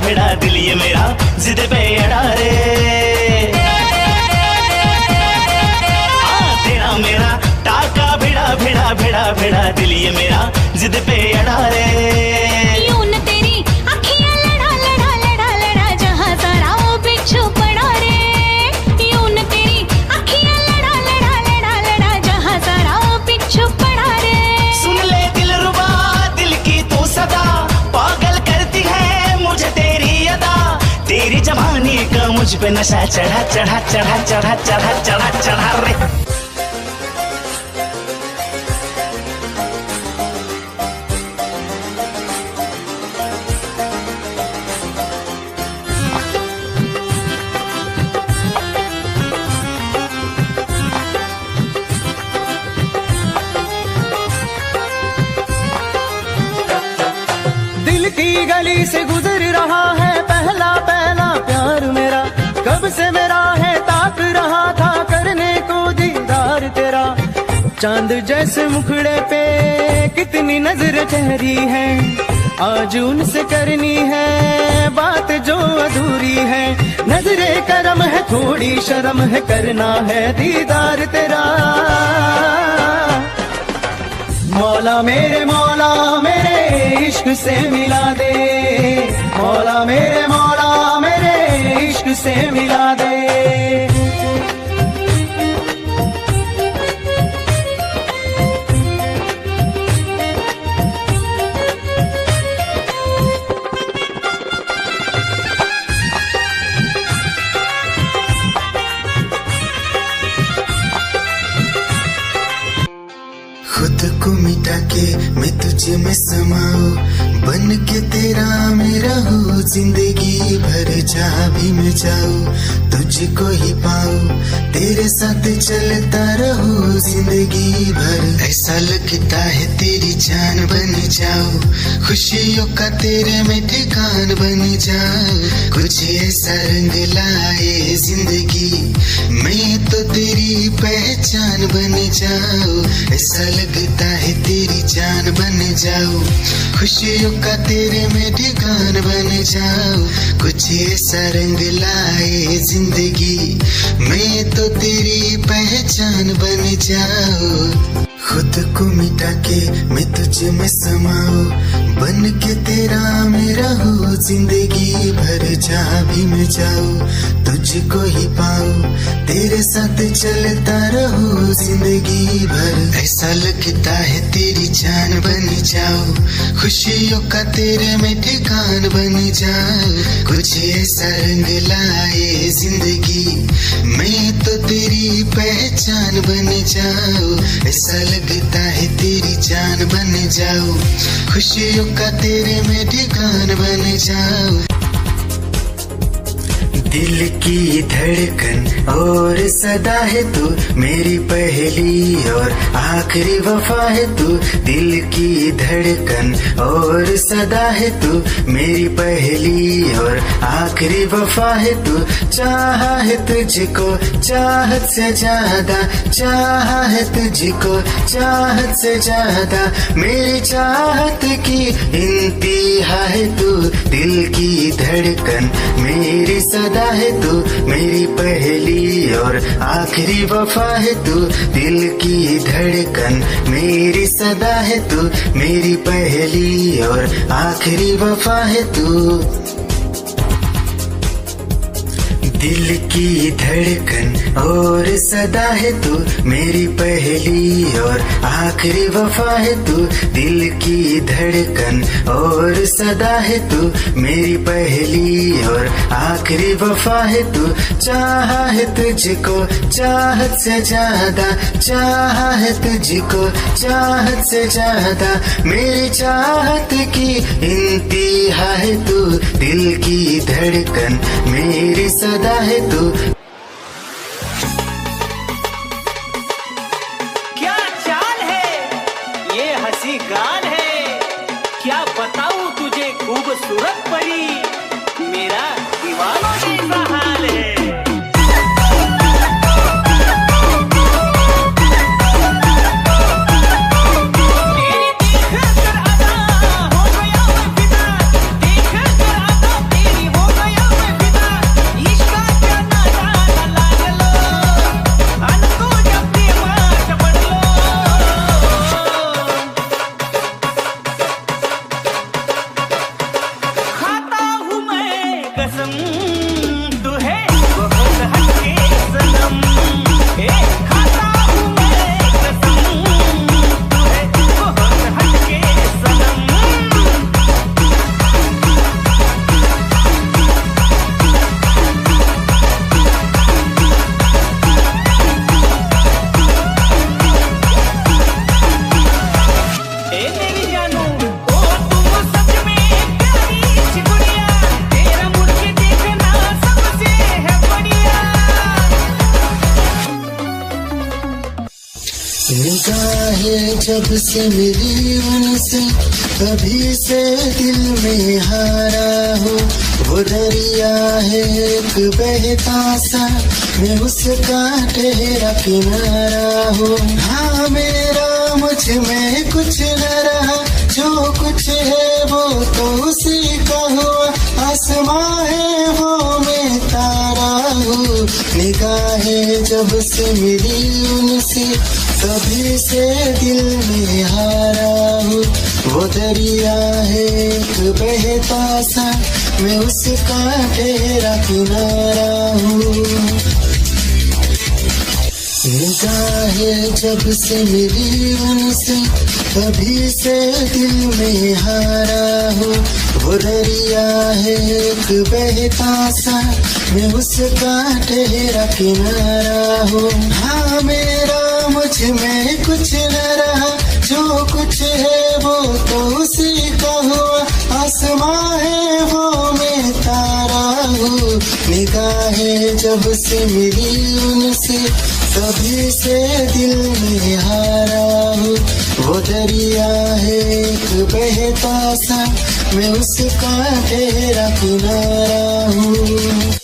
भिड़ा दिल ये मेरा जिद पे अड़ा रे। तेरा मेरा टाका भिड़ा भिड़ा भिड़ा भिड़ा दिल ये मेरा जिद पे अड़ा रे। यूं न तेरी अखियां लड़ा लड़ा लड़ा लड़ा जहां सारा वो बिच्छू पड़ा रे। यूं न तेरी अखियां लड़ा लड़ा लड़ा लड़ा जहां सारा वो बिच्छू पड़ा रे। सुन ले दिल रुबा दिल की तू सदा पागल करती है मुझे तेरी अदा। तेरी जवानी का मुझ पे नशा चढ़ा चढ़ा चढ़ा चढ़ा चढ़ा चढ़ा चढ़ा रे। दिल की गली से गुजर रहा है पहला पहला प्यार मेरा। कब से मेरा है ताक रहा था करने को दीदार तेरा। चांद जैसे मुखड़े पे कितनी नजर ठहरी है। आज उनसे करनी है बात जो अधूरी है। नजरे करम है थोड़ी शर्म है करना है दीदार तेरा। मौला मेरे इश्क से मिला दे। मौला मेरे इश्क से मिला दे। खुद को मिटा के मैं तुझे में समाऊं। बन के तेरा मेरा हो जिंदगी भर जहाँ भी मैं जाऊं तुझको ही पाऊं। तेरे साथ चलता रहूं जिंदगी भर। ऐसा लगता है तेरी जान बन जाऊं। खुशियों का तेरे में ठिकान बन जाऊं। कुछ ऐसा रंग लाए जिंदगी मैं तो तेरी पहचान बन जाऊं। ऐसा लगता है तेरी जान बन जाऊं। खुशियों का तेरे में ठिकान बन जाऊं। कुछ ऐसा रंग लाए जिंदगी मैं तो तेरी पहचान बन जाऊं। खुद को मिटा के मैं तुझ में समाऊं। बन के तेरा मेरा हो जिंदगी भर जहाँ भी मैं जाऊं तुझको ही पाऊं। तेरे साथ चलता रहूं जिंदगी भर। ऐसा लगता है तेरी जान बन जाऊं। खुशियों का तेरे में ठिकान बन जाऊं। कुछ ऐसा रंग लाए जिंदगी मैं तो तेरी पहचान बन जाऊं। ऐसा लगता है तेरी जान बन जाऊं। खुशियों का तेरे में ठिकान बन जाऊं। दिल की धड़कन और सदा है तू मेरी पहली और आखिरी वफा है तू। दिल की धड़कन और सदा है तू मेरी पहली और आखिरी वफा है तू। चाहा है तुझको चाहत से ज्यादा। चाहा है तुझको चाहत से ज्यादा। मेरी चाहत की इंतहा है तू। दिल की धड़कन मेरी सदा है तू मेरी पहली और आखिरी वफा है तू। दिल की धड़कन मेरी सदा है तू मेरी पहली और आखिरी वफा है तू। दिल की धड़कन और सदा है तू मेरी पहली और आखिरी वफा है तू। दिल की धड़कन और सदा है तू मेरी पहली और आखिरी वफा है तू। चाहा है तुझको चाहत से ज्यादा। चाहा है तुझको चाहत से ज्यादा। मेरी चाहत की इंतहा है तू। दिल की धड़कन मेरी सदा है तू। क्या चाल है ये हंसी गाल है। क्या बताऊं तुझे खूबसूरत परी मेरा दीवाना जैसा हाल है। तेरी देख कर अदा हो गया मैं फिदा। देख कर अदा तेरी निगाहें जब से मिली उनसे तभी से दिल में हारा हो। वो दरिया है एक बहता सा, मैं उसका ठहरा किनारा हो। हाँ मेरा मुझ में कुछ न रहा, जो कुछ है वो तो उसी का हुआ। आसमां है वो मैं तारा हूँ। निगाहें जब से मिली उनसे तभी से दिल में हारा हूँ। वो दरिया है एक बहता सा, मैं उसका ठहरा किनारा हूँ। निगाहें जब से मिली उनसे तभी से दिल में हारा हूँ। वो दरिया है एक बहता सा, मैं उसका ठहरा किनारा हूँ। हाँ मेरा मुझ में कुछ न रहा, जो कुछ है वो तो उसी का हुआ। आसमां है वो मैं तारा हूँ। निगाहें जब से मिली उनसे तभी से दिल में हारा हूँ। वो दरिया है एक बहता सा, मैं उसका ठहरा किनारा हूँ।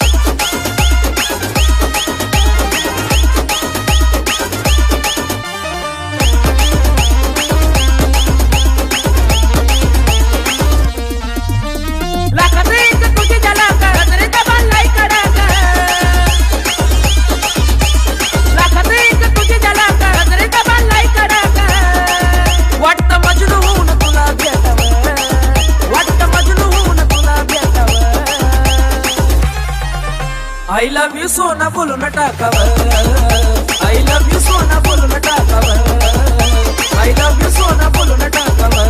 I love you सोना बोलो न टाकावर। I love you सोना बोलो न टाकावर। I love you सोना बोलो न टाकावर।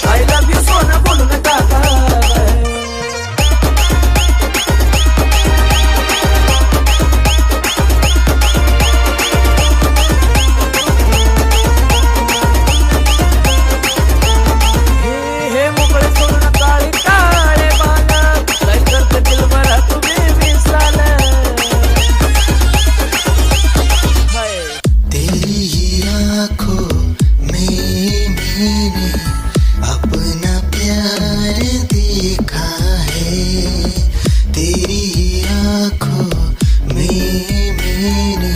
I love you सोना बोलो न टाकावर। हे मोकळे सोना काळे काळे बाला, काय करते दिल भरा तुम्ही विसराल। तेरी ही आँखों में मैंने अपना प्यार देखा है। तेरी ही आँखों में मैंने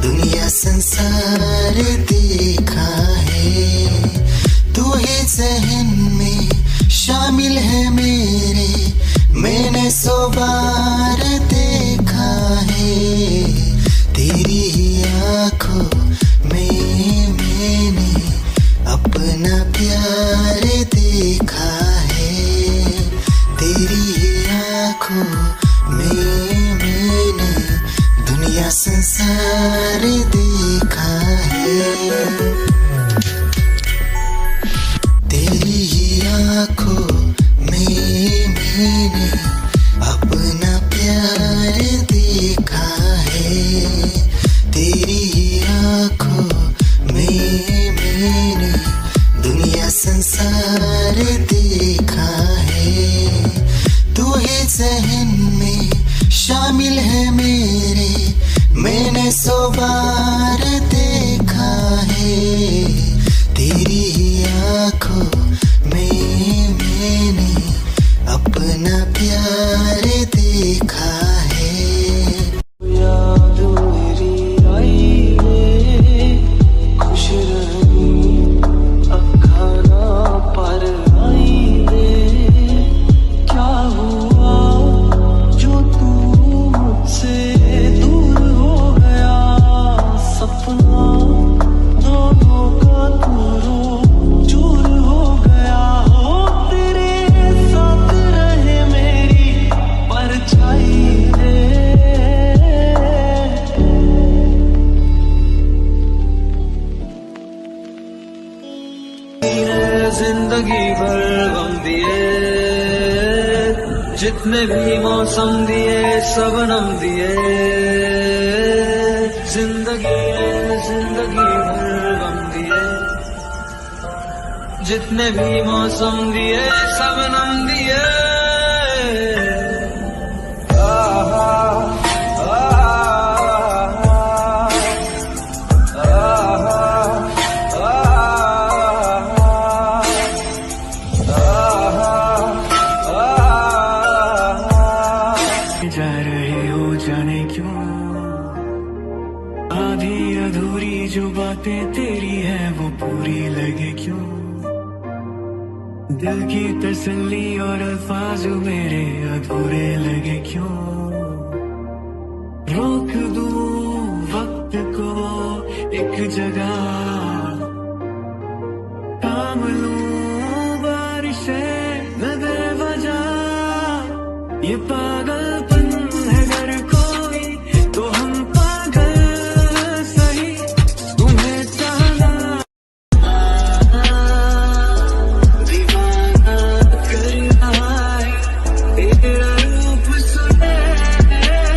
दुनिया संसार देखा है। तू ही जहन में शामिल है मेरे, मैंने 100 बार देखा है। तेरी ही आँखों में मैंने अपना प्यार देखा है। तेरी ही आँखों में मैंने दुनिया संसार देखा है। तेरी ही आँखों में मैंने अपना प्यार देखा है। तेरी ही आँखों में मैंने दुनिया संसार देखा है। तू ही जहन में शामिल है मेरे, मैंने 100 बार देखा है। तेरी ही आँखों में मैंने अपना प्यार देखा है। याद मेरी आई है, खुश रही अब खाना पर आई है। क्या हुआ जो तू मुझसे दूर हो गया, सपना दोनों का दूर चूर हो गया। हो तेरे साथ रहे मेरी परछाई रे। जिंदगी भर गम दिए, जितने भी मौसम दिए सबनम दिए। जिंदगी भर गम दिए, जितने भी मौसम दिए सबनम दिए। आहा, आहा, आहा। जो बातें तेरी है वो पूरी लगे क्यों, दिल की तसल्ली और अल्फाज मेरे अधूरे लगे क्यों, रोक दूं वक्त को एक जगह, थाम लूं बारिशें न दे वजह, ये पागलपन है अगर कोई तो हम पागल सही, तुम्हें चाहना दीवाना कर रहा है, तेरा रूप सुनहरा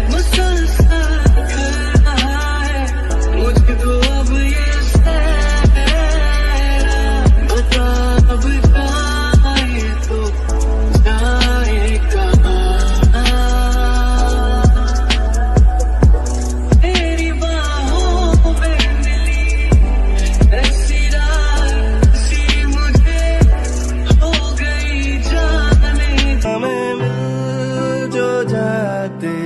मुसलसल कर रहा है, मुझको अब ये सहरा, बता अब जाए तो जाए कहाँ, तेरी बाहों में मिली ऐसी रात सी मुझे हो गई जाने, हमें मिल जो जाते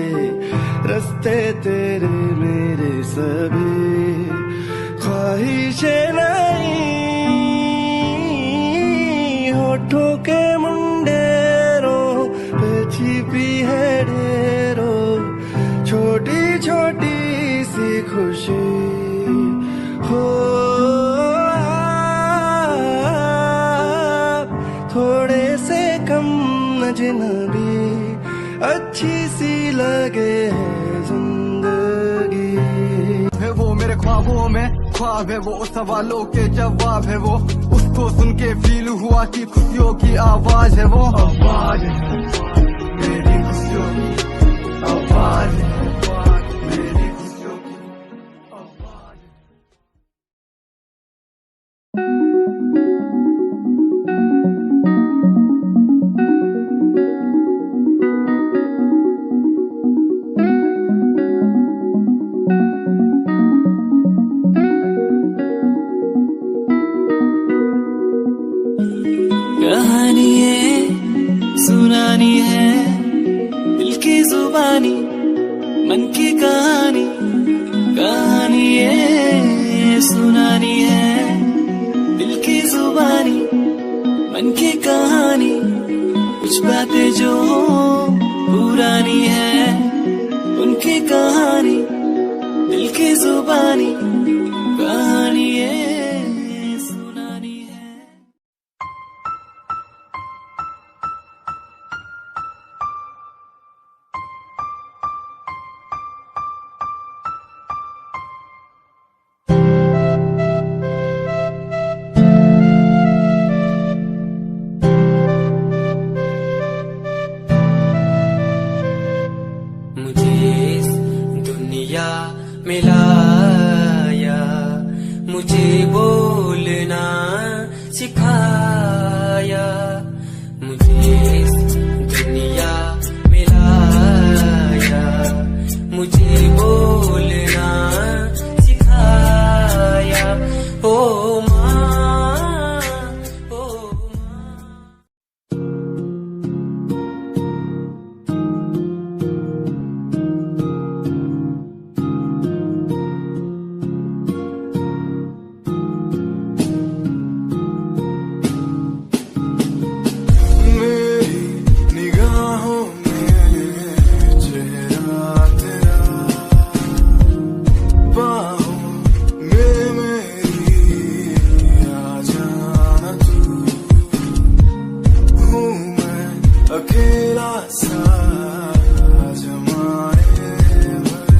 रास्ते तेरे मेरे सभी, ख्वाहिशें नहीं होठों के मुंडेरों पे छिपी है ढेरों, छोटी छोटी सी खुशी हो, थोड़े से कम अजनबी अच्छी सी लगे है जिंदगी, है वो मेरे ख्वाबों में ख्वाब है, वो सवालों के जवाब है, वो उसको सुन के फील हुआ कि खुशियों की आवाज है, वो आवाज है मेरी खुशियों की आवाज है, मेरी खुशियों की आवाज है। कहानी है सुनानी है, दिल की जुबानी मन की कहानी, कहानी है सुनानी है, दिल की जुबानी मन की कहानी, कुछ बातें जो पुरानी है उनकी कहानी, दिल की जुबानी कहानी है सुनानी है। मुझे इस दुनिया में लाया, मुझे बोलना सिखाया, मुझे इस दुनिया में लाया, मुझे बोलना सिखाया, ओ माँ ओ माँ। मेरी निगाहों में चेहरा तेरा, बाहों में मेरी आ जाना तू, हूँ मैं अकेला सा जमाने भर में,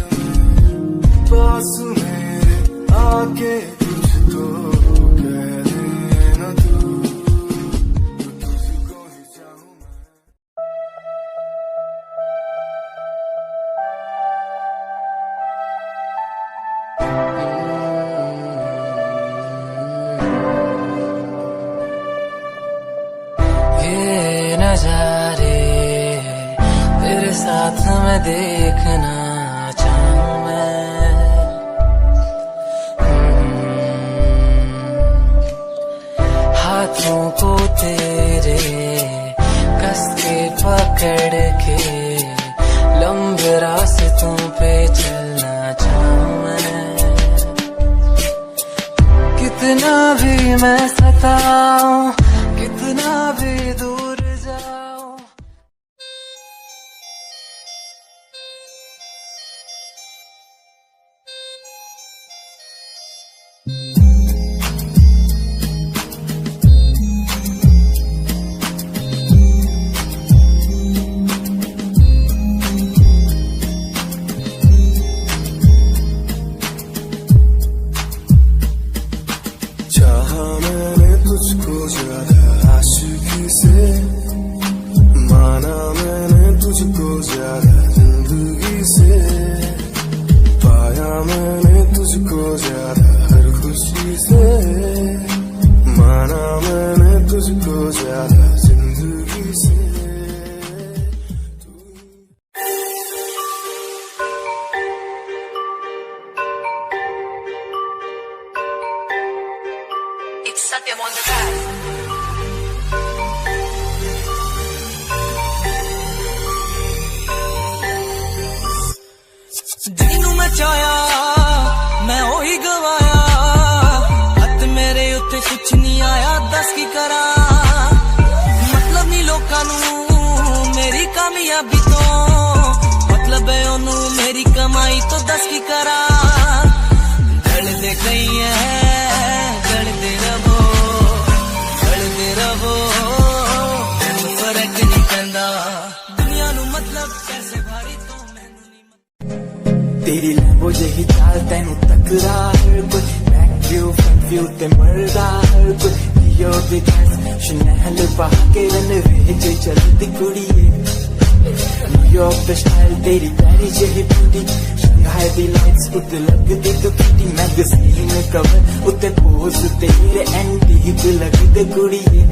पास मेरे आके कुछ तो कह देना तू, तुझको ही चाहूँ मैं। ये नजारे तेरे साथ मैं देखना चाहूं मैं, हाथों को तेरे कस के पकड़ के लंबे रास्तों पे चलना चाहूं मैं, कितना भी मैं सताऊं, कितना भी दूर जाऊं। चाहा मैंने तुझको ज्यादा आशिकी से, माना मैंने तुझको ज्यादा जिंदगी से, पाया मैंने तुझको ज्यादा हर खुशी से, माना मैंने तुझको ज्यादा जिंदगी से। ਜਿਹਨੂੰ ਮੈਂ ਚਾਹਿਆ ਮੈਂ ਉਹੀ ਗਵਾਇਆ, ਹੱਥ ਮੇਰੇ ਉੱਤੇ ਕੁਛ ਨਹੀਂ ਆਇਆ, ਦੱਸ ਕੀ ਕਰਾਂ। ਮਤਲਬ ਨਹੀਂ ਲੋਕਾਂ ਨੂੰ ਮੇਰੀ ਕਾਮਯਾਬੀ ਤੋਂ, ਮਤਲਬ ਹੈ ਉਹਨੂੰ ਮੇਰੀ ਕਮਾਈ ਤੋਂ, ਦੱਸ ਕੀ ਕਰਾਂ। ਜਲਦੇ ਗਈ ਹੈ ਜਲਦੇ ਰਵੋ, ਜਲਦੇ ਰਵੋ, ਤੈਨੂੰ ਫਰਕ ਨਹੀਂ ਪੈਂਦਾ ਦੁਨੀਆ ਨੂੰ, ਮਤਲਬ ਪੈਸੇ ਭਾਰੀ ਤੋਂ तेरी लैम्बो जही चाल तैनू तकदा हर कोई, बैक व्यू फ्रंट व्यू ते मरदा हर कोई, लियो बिग हैंड्स शनैल पा के रन विच चलदी कुड़िए। न्यूयॉर्क दा स्टाइल तेरी प्यारी जही ब्यूटी, शंघाई दी लाइट्स उत्ते लगदी तो किटी, मैगज़ीन कवर उत्ते पोज तेरे एंटीक लगदे कुड़िए।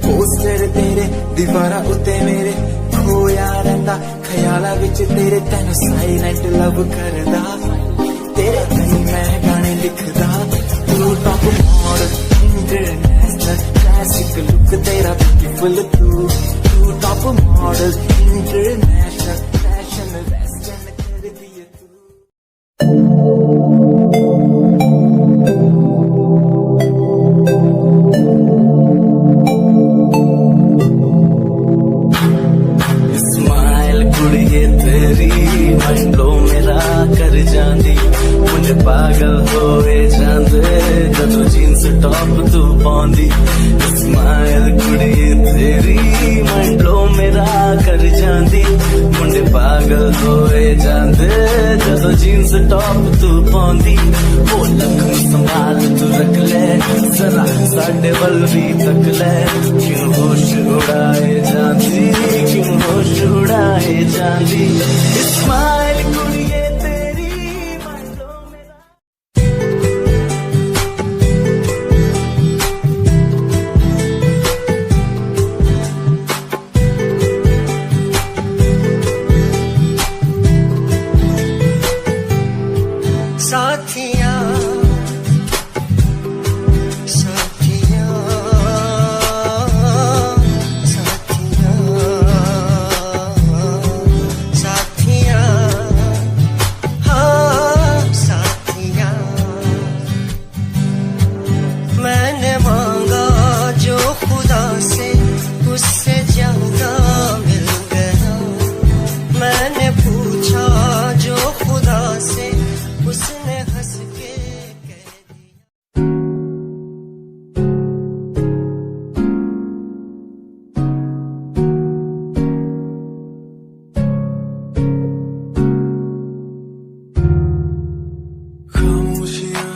पोस्टर तेरे दीवारा उत्ते मेरे खोया रहिंदा, ख्याला विच तेरे तैनू साइलेंट लव करदा, तेरे कई मैं गाने लिखदा। तू top model international classic look तेरा ब्यूटीफुल, तू top model international fashion western कर दिए मंडो मेरा कर जांदी, मुझे पागल होए जांदे जदों जीन्स टॉप तू पाउंदी। स्माइल कुड़ी तेरी मंडो मेरा कर जांदी, मुझे पागल होए जांदे जदों जीन्स टॉप तू पाउंदी। ओ लख संभाल तू रख ले जरा साडे वल भी तक ले, क्यों होश उड़ाए जांदी, क्यों होश उड़ाए जांदी। स्माइल कुड़िए तेरी मंडो मेरा। साथिया साथिया साथिया साथिया, हाँ साथिया। मैंने मांगा जो खुदा से उससे ज्यादा मिल गया, मैंने पूछा जो खुदा से उसने हंस के कह दिया। खामोशियां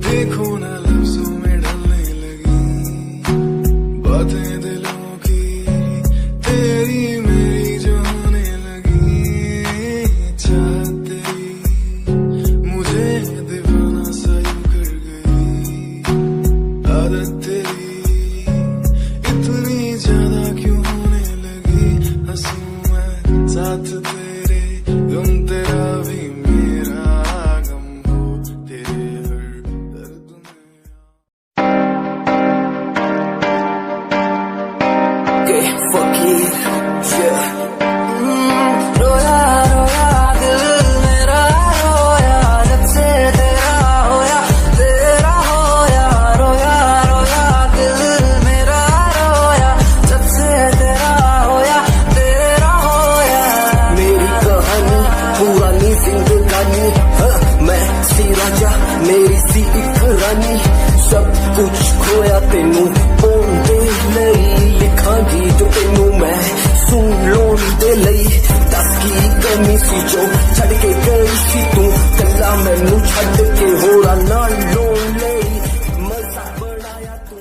देखो ना लफ्जों में ढलने लगी, बातें दिलों की तेरी मेरी जो होने लगी। चाहत तेरी मुझे मेरी सी एक रानी सब कुछ खोया तेनू पाउंदे लई लिखा गीत तेनू मैं सुन लोन दे लई दस की कमी सी जो छड़ के गई सी तू कला मैनू छड़ के होरा ना लोन लई मजा बनाया तू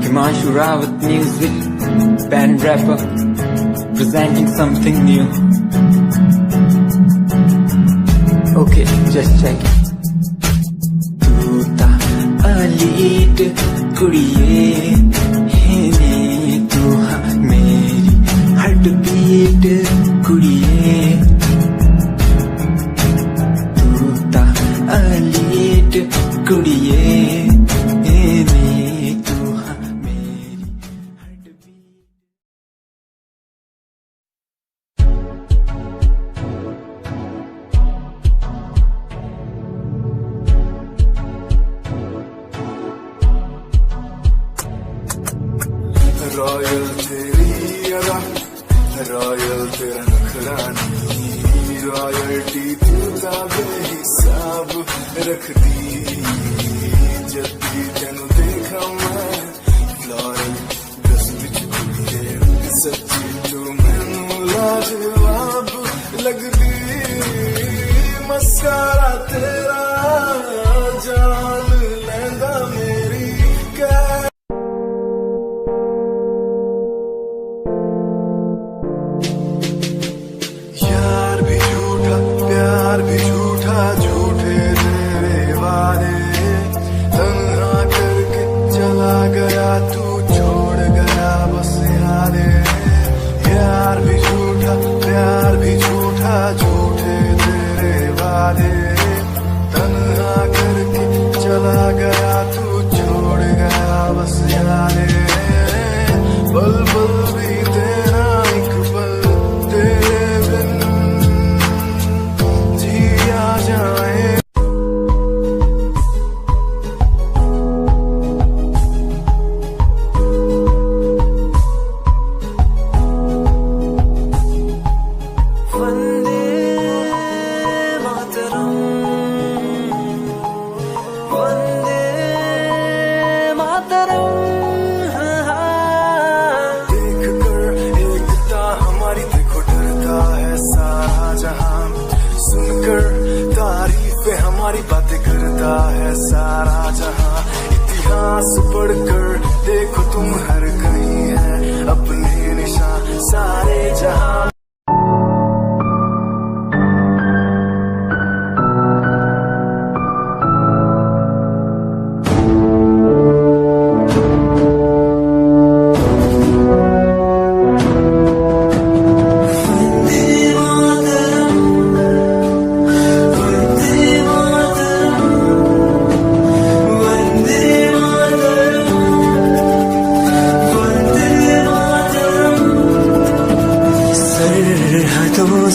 Himanshu Rawat music, band rapper, presenting something new. Okay, just check it. तू ता अलीट कुड़िए है तू मेरी हार्ट बीट कुड़िए तू ता अलीट कुड़िए रॉयल तेरी अदा रॉयल तेरा नखरानी रॉयल्टी तू ता बेहिसाब रख दी जब भी तेनू देखा मैं फ्लोरल दस विच कुड़िए सच्ची तू मैनू लाजवाब लगदी मस्कारा तेरा जान लैंदा मेरी प्यार भी झूठा झूठे तेरे वादे तन्हा करके चला गया तू छोड़ गया बस यादे प्यार भी झूठा झूठे तेरे वादे तन्हा करके चला गया तू छोड़ गया बस यादे पल पल भी तेरा एक पल तेरे बिन जिया जाए हमारी बातें करता है सारा जहां इतिहास पढ़कर देखो तुम हर कहीं है अपने निशान सारे जहां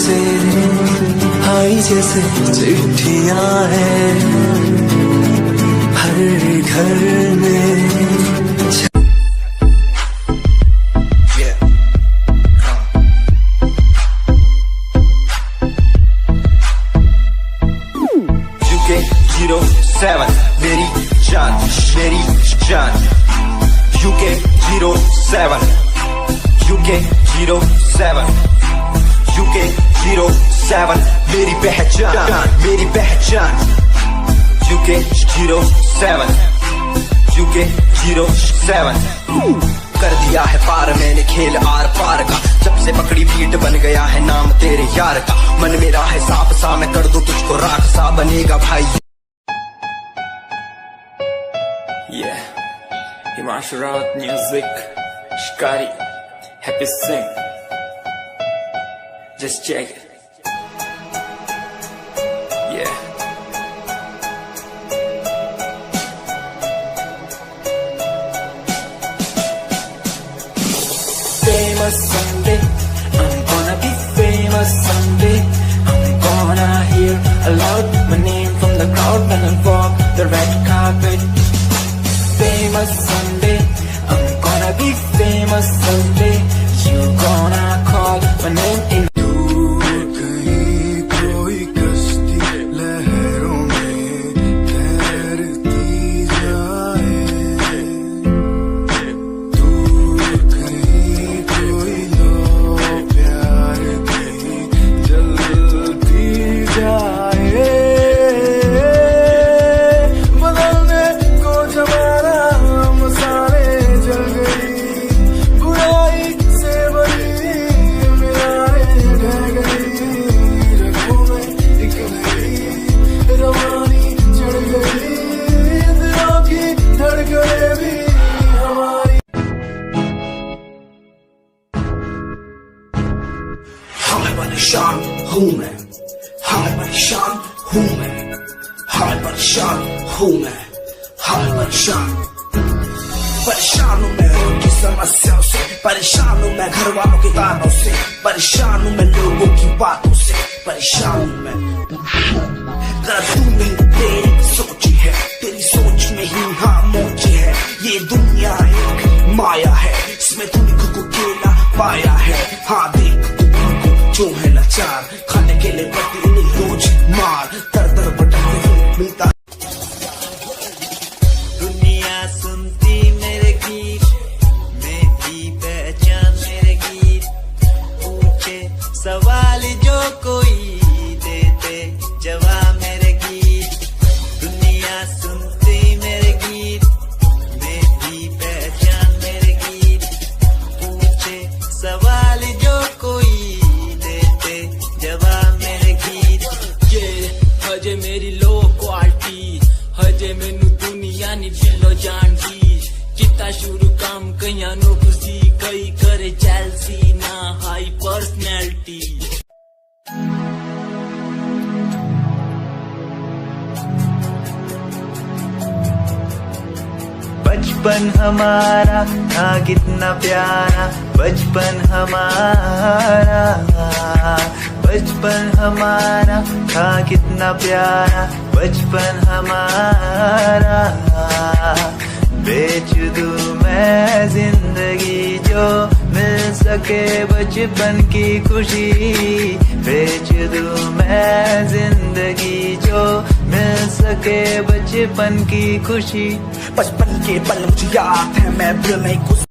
से आई जैसे चिट्ठियां हैं हर घर में UK 07 मेरी जान UK 07 UK 07 UK 07 मेरी पहचान UK 07 UK 07 कर दिया है पार मैंने खेल आर पार का जब से पकड़ी बीट बन गया है नाम तेरे यार का मन मेरा है साफ सा मैं कर दूं तुझको राख सा बनेगा भाई Yeah, Himanshu Rawat music, Shikari, Happy Singh. Just check it. Yeah. Famous someday, I'm gonna be famous someday. I'm gonna hear aloud my name from the crowd when I walk the red carpet. Famous Sunday, I'm gonna be famous someday. You gonna call my name in. परेशान हूँ मैं, हाय परेशान हूँ मैं, हाय परेशान हूँ मैं, हाय परेशान। परेशान हूँ मैं उनकी समस्याओं से, परेशान हूँ मैं घर वालों के तानों से, परेशान हूँ मैं लोगों की बातों से, परेशान हूँ मैं। गलत तू नहीं तेरी सोची है, तेरी सोच में ही हाँ मोची है। ये दुनिया एक माया है, इसमें तूने खुद को अकेला पाया है। हाँ देख जो है लाचार, खाने के लिए पड़ती उन्हें रोज मार, दर दर भटकते हुए मिलता। दुनिया सुनती मेरे गीत, मेरी पहचान मेरे गीत, पूछे सवाल जो कोई देते जवाब मेरे गीत। दुनिया सुनती मेरे गीत, मेरी पहचान मेरे गीत, पूछे सवाल जो कोई जवाब मेरे गीत। ये हजे मेरी लो क्वालिटी, हजे मैनू दुनिया नी दिलो जानदी। किता शुरू काम कईयां नो खुशी, कई करे जेलसी ना हाई पर्सनैलिटी। बचपन हमारा था कितना प्यारा, बचपन हमारा, बचपन हमारा था कितना प्यारा, बचपन हमारा। बेच दूं मैं जिंदगी जो मिल सके बचपन की खुशी, बेच दूं मैं जिंदगी जो मिल सके बचपन की खुशी। बचपन के पल मुझे याद है, मैं भी नहीं कुछ